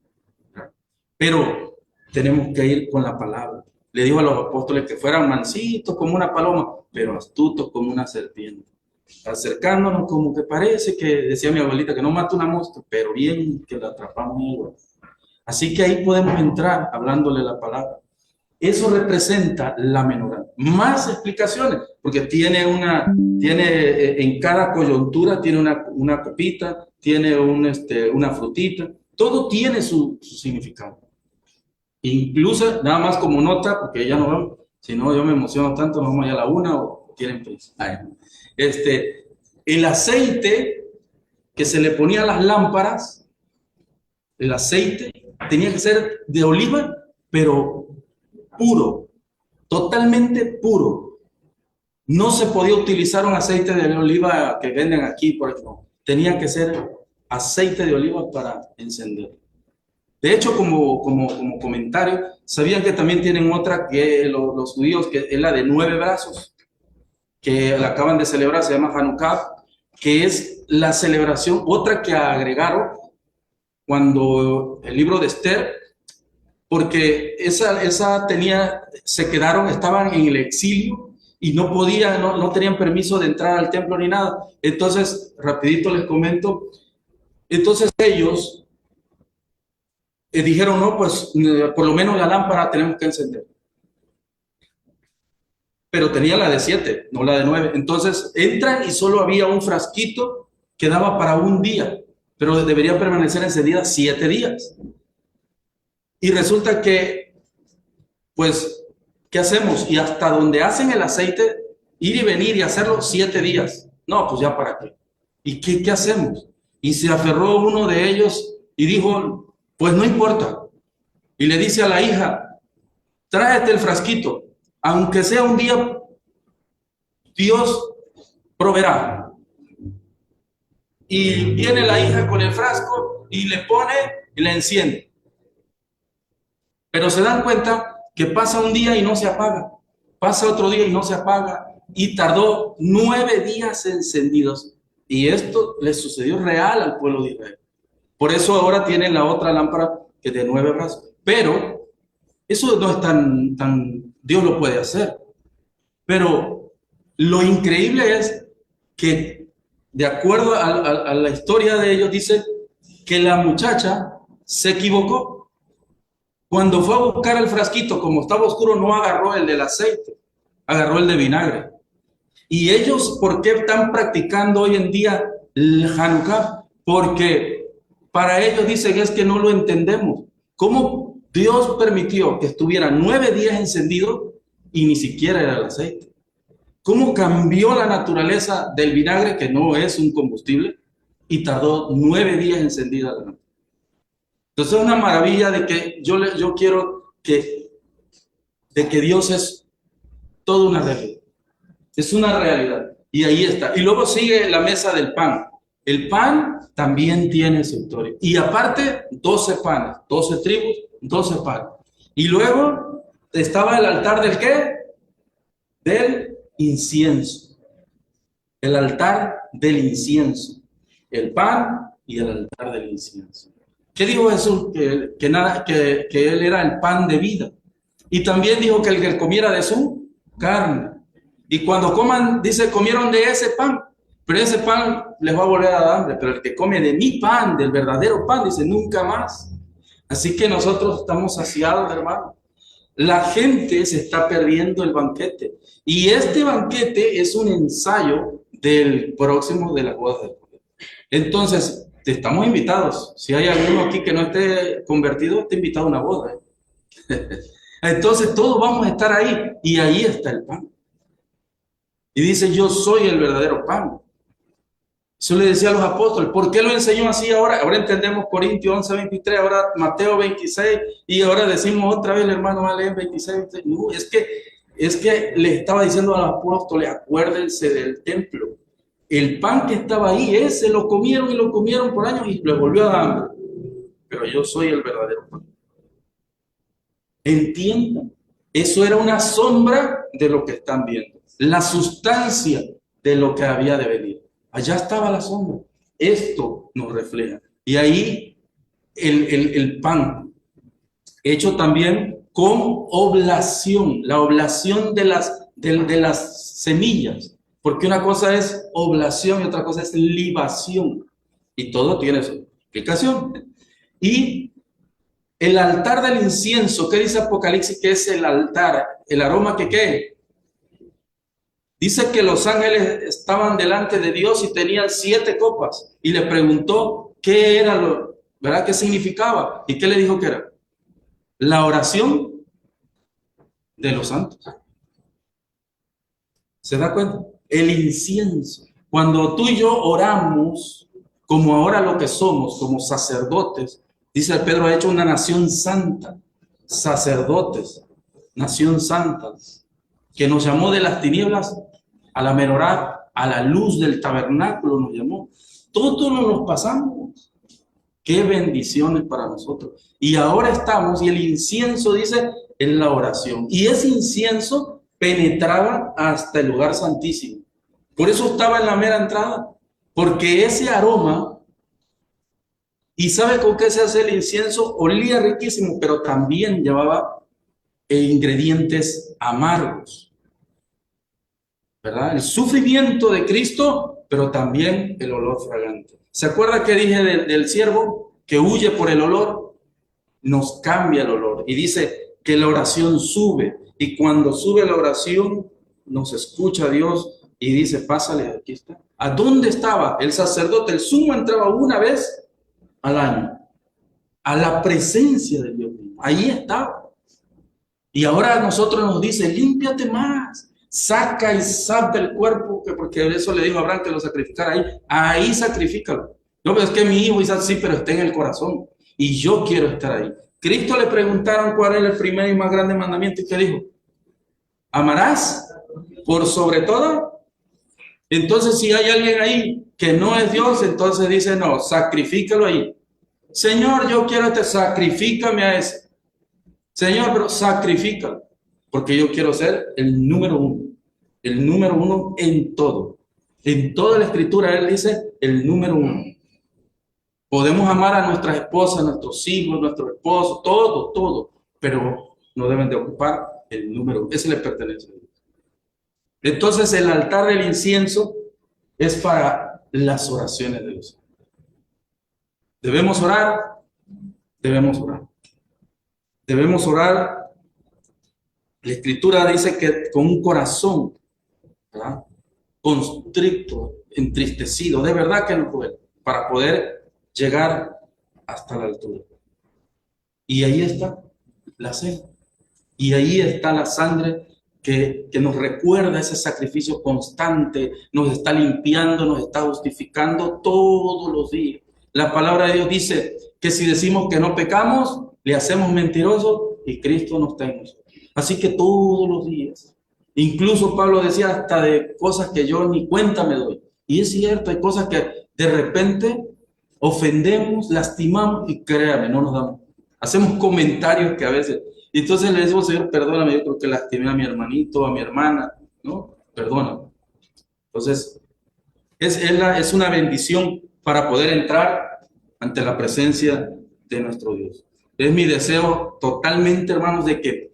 Speaker 1: Pero tenemos que ir con la palabra. Le dijo a los apóstoles que fueran mansitos como una paloma, pero astutos como una serpiente. Acercándonos como que parece que, decía mi abuelita, que no mata una mosca, pero bien que la atrapamos igual. Así que ahí podemos entrar hablándole la palabra. Eso representa la menorá. Más explicaciones, porque tiene en cada coyuntura tiene una copita, tiene una frutita, todo tiene su significado. Incluso, nada más como nota, porque ya no vamos, si no yo me emociono tanto, nos vamos ya a la 1 o tienen prisa. el aceite que se le ponía a las lámparas, el aceite tenía que ser de oliva, pero puro, totalmente puro. No se podía utilizar un aceite de oliva que venden aquí, por ejemplo. Tenía que ser aceite de oliva para encender. De hecho, como comentario, sabían que también tienen otra que los judíos, que es la de 9 brazos, que la acaban de celebrar, se llama Hanukkah, que es la celebración, otra que agregaron cuando el libro de Esther, porque esa tenía, se quedaron, estaban en el exilio y no podían, no tenían permiso de entrar al templo ni nada. Entonces, rapidito les comento, entonces ellos dijeron, no, pues por lo menos la lámpara tenemos que encender. Pero tenía la de 7, no la de 9. Entonces entran y solo había un frasquito que daba para un día, pero debería permanecer encendida 7 días. Y resulta que, pues, ¿qué hacemos? Y hasta donde hacen el aceite, ir y venir y hacerlo 7 días. No, pues ya para qué. ¿Y qué hacemos? Y se aferró uno de ellos y dijo, pues no importa. Y le dice a la hija, tráete el frasquito, aunque sea un día, Dios proveerá. Y viene la hija con el frasco y le pone y le enciende. Pero se dan cuenta que pasa un día y no se apaga, pasa otro día y no se apaga, y tardó 9 días encendidos. Y esto le sucedió real al pueblo de Israel. Por eso ahora tienen la otra lámpara que es de 9 brazos. Pero eso no es tan, Dios lo puede hacer. Pero lo increíble es que, de acuerdo a la historia de ellos, dice que la muchacha se equivocó. Cuando fue a buscar el frasquito, como estaba oscuro, no agarró el del aceite, agarró el de vinagre. Y ellos, ¿por qué están practicando hoy en día el Hanukkah? Porque para ellos dicen es que no lo entendemos. ¿Cómo Dios permitió que estuviera 9 días encendido y ni siquiera era el aceite? ¿Cómo cambió la naturaleza del vinagre, que no es un combustible, y tardó 9 días encendida la lámpara? Entonces es una maravilla de que yo quiero de que Dios es toda una realidad. Es una realidad. Y ahí está. Y luego sigue la mesa del pan. El pan también tiene su historia. Y aparte, 12 panes, 12 tribus, 12 panes. Y luego estaba el altar del ¿qué? Del incienso. El altar del incienso. El pan y el altar del incienso. ¿Qué dijo Jesús? Que Él era el pan de vida. Y también dijo que el que comiera de su carne. Y cuando coman, dice, comieron de ese pan, pero ese pan les va a volver a dar hambre. Pero el que come de mi pan, del verdadero pan, dice, nunca más. Así que nosotros estamos saciados, hermano. La gente se está perdiendo el banquete. Y este banquete es un ensayo del próximo de las bodas del Cordero. Entonces, estamos invitados. Si hay alguno aquí que no esté convertido, está invitado a una boda. Entonces, todos vamos a estar ahí. Y ahí está el pan. Y dice, yo soy el verdadero pan. Eso le decía a los apóstoles. ¿Por qué lo enseñó así ahora? Ahora entendemos Corintios 11, 23, ahora Mateo 26, y ahora decimos otra vez, el hermano va a leer 26, 26. No, es que le estaba diciendo a los apóstoles, acuérdense del templo. El pan que estaba ahí, ese lo comieron y lo comieron por años y lo volvió a dar hambre. Pero yo soy el verdadero pan. Entiendan, eso era una sombra de lo que están viendo. La sustancia de lo que había de venir. Allá estaba la sombra. Esto nos refleja. Y ahí el pan, hecho también con oblación, la oblación de las semillas. Porque una cosa es oblación y otra cosa es libación. Y todo tiene su explicación. Y el altar del incienso, ¿qué dice Apocalipsis que es el altar? El aroma que ¿qué? Dice que los ángeles estaban delante de Dios y tenían 7 copas. Y le preguntó qué era ¿verdad? ¿Qué significaba? ¿Y qué le dijo que era? La oración de los santos. ¿Se da cuenta? El incienso. Cuando tú y yo oramos, como ahora lo que somos, como sacerdotes, dice Pedro, ha hecho una nación santa, sacerdotes, nación santa, que nos llamó de las tinieblas a la menorá, a la luz del tabernáculo nos llamó. Todos nos pasamos. Qué bendiciones para nosotros. Y ahora estamos, y el incienso dice, en la oración. Y ese incienso penetraba hasta el lugar santísimo. Por eso estaba en la mera entrada. Porque ese aroma, ¿y sabe con qué se hace el incienso? Olía riquísimo, pero también llevaba ingredientes amargos, ¿verdad? El sufrimiento de Cristo, pero también el olor fragante. ¿Se acuerda que dije del siervo que huye por el olor? Nos cambia el olor y dice que la oración sube, y cuando sube la oración nos escucha Dios y dice, pásale, aquí está. ¿A dónde estaba el sacerdote? El sumo entraba una vez al año a la presencia de Dios mismo. Ahí estaba. Y ahora a nosotros nos dice, límpiate más, saca y saca el cuerpo, porque eso le dijo a Abraham que lo sacrificara ahí sacrifícalo. No, pero es que mi hijo Isaac sí, pero está en el corazón y yo quiero estar ahí. Cristo le preguntaron cuál era el primer y más grande mandamiento y ¿qué dijo? ¿Amarás por sobre todo? Entonces si hay alguien ahí que no es Dios, entonces dice, no, sacrifícalo ahí. Señor, yo quiero sacrifícame a ese. Señor, pero sacrifícalo, porque yo quiero ser el número uno en todo. En toda la escritura Él dice el número uno. Podemos amar a nuestras esposas, a nuestros hijos, nuestros esposos, todo, pero no deben de ocupar el número uno. Ese le pertenece a Dios. Entonces el altar del incienso es para las oraciones de Dios. Debemos orar, debemos orar. Debemos orar. La escritura dice que con un corazón, ¿verdad?, constricto, entristecido, de verdad que no puede, para poder llegar hasta la altura. Y ahí está la cena. Y ahí está la sangre que nos recuerda ese sacrificio constante, nos está limpiando, nos está justificando todos los días. La palabra de Dios dice que si decimos que no pecamos, le hacemos mentirosos y Cristo no está en nosotros. Así que todos los días, incluso Pablo decía hasta de cosas que yo ni cuenta me doy. Y es cierto, hay cosas que de repente ofendemos, lastimamos y créame, no nos damos. Hacemos comentarios que a veces, y entonces le decimos, Señor, perdóname, yo creo que lastimé a mi hermanito, a mi hermana, ¿no? Perdóname. Entonces, es una bendición para poder entrar ante la presencia de nuestro Dios. Es mi deseo totalmente, hermanos, de que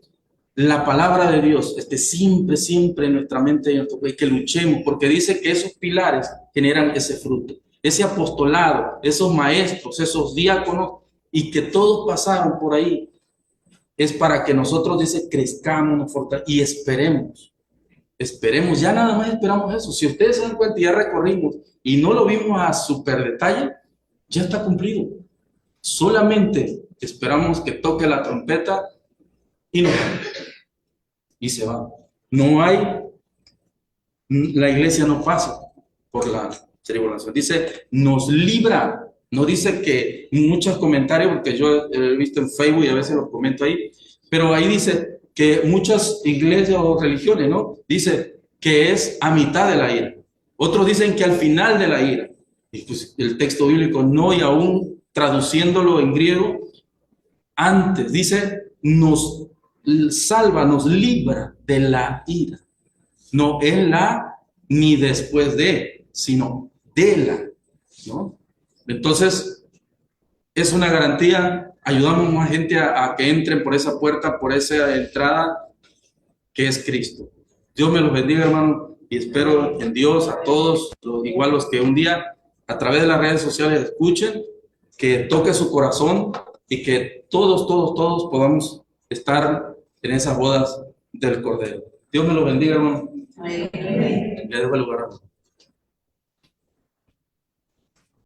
Speaker 1: la palabra de Dios esté siempre en nuestra mente y que luchemos, porque dice que esos pilares generan ese fruto, ese apostolado, esos maestros, esos diáconos, y que todos pasaron por ahí. Es para que nosotros, dice, crezcamos, nos fortalecemos y esperemos, ya nada más esperamos eso. Si ustedes se dan cuenta, ya recorrimos y no lo vimos a súper detalle, ya está cumplido. Solamente esperamos que toque la trompeta y nos va. Y se va. No hay, la iglesia no pasa por la tribulación. Dice, nos libra. No dice que muchos comentarios, porque yo he visto en Facebook y a veces los comento ahí, pero ahí dice que muchas iglesias o religiones, ¿no? Dice que es a mitad de la ira. Otros dicen que al final de la ira. Y pues el texto bíblico no, y aún traduciéndolo en griego, antes, dice, nos salva, nos libra de la ira. No en la, ni después de, sino de la, ¿no? Entonces, es una garantía. Ayudamos a más gente a que entren por esa puerta, por esa entrada que es Cristo. Dios me los bendiga, hermano, y espero en Dios a todos, igual los que un día a través de las redes sociales escuchen, que toque su corazón y que todos podamos estar en esas bodas del Cordero. Dios me los bendiga, hermano.
Speaker 2: Amén.
Speaker 1: Le dejo el lugar.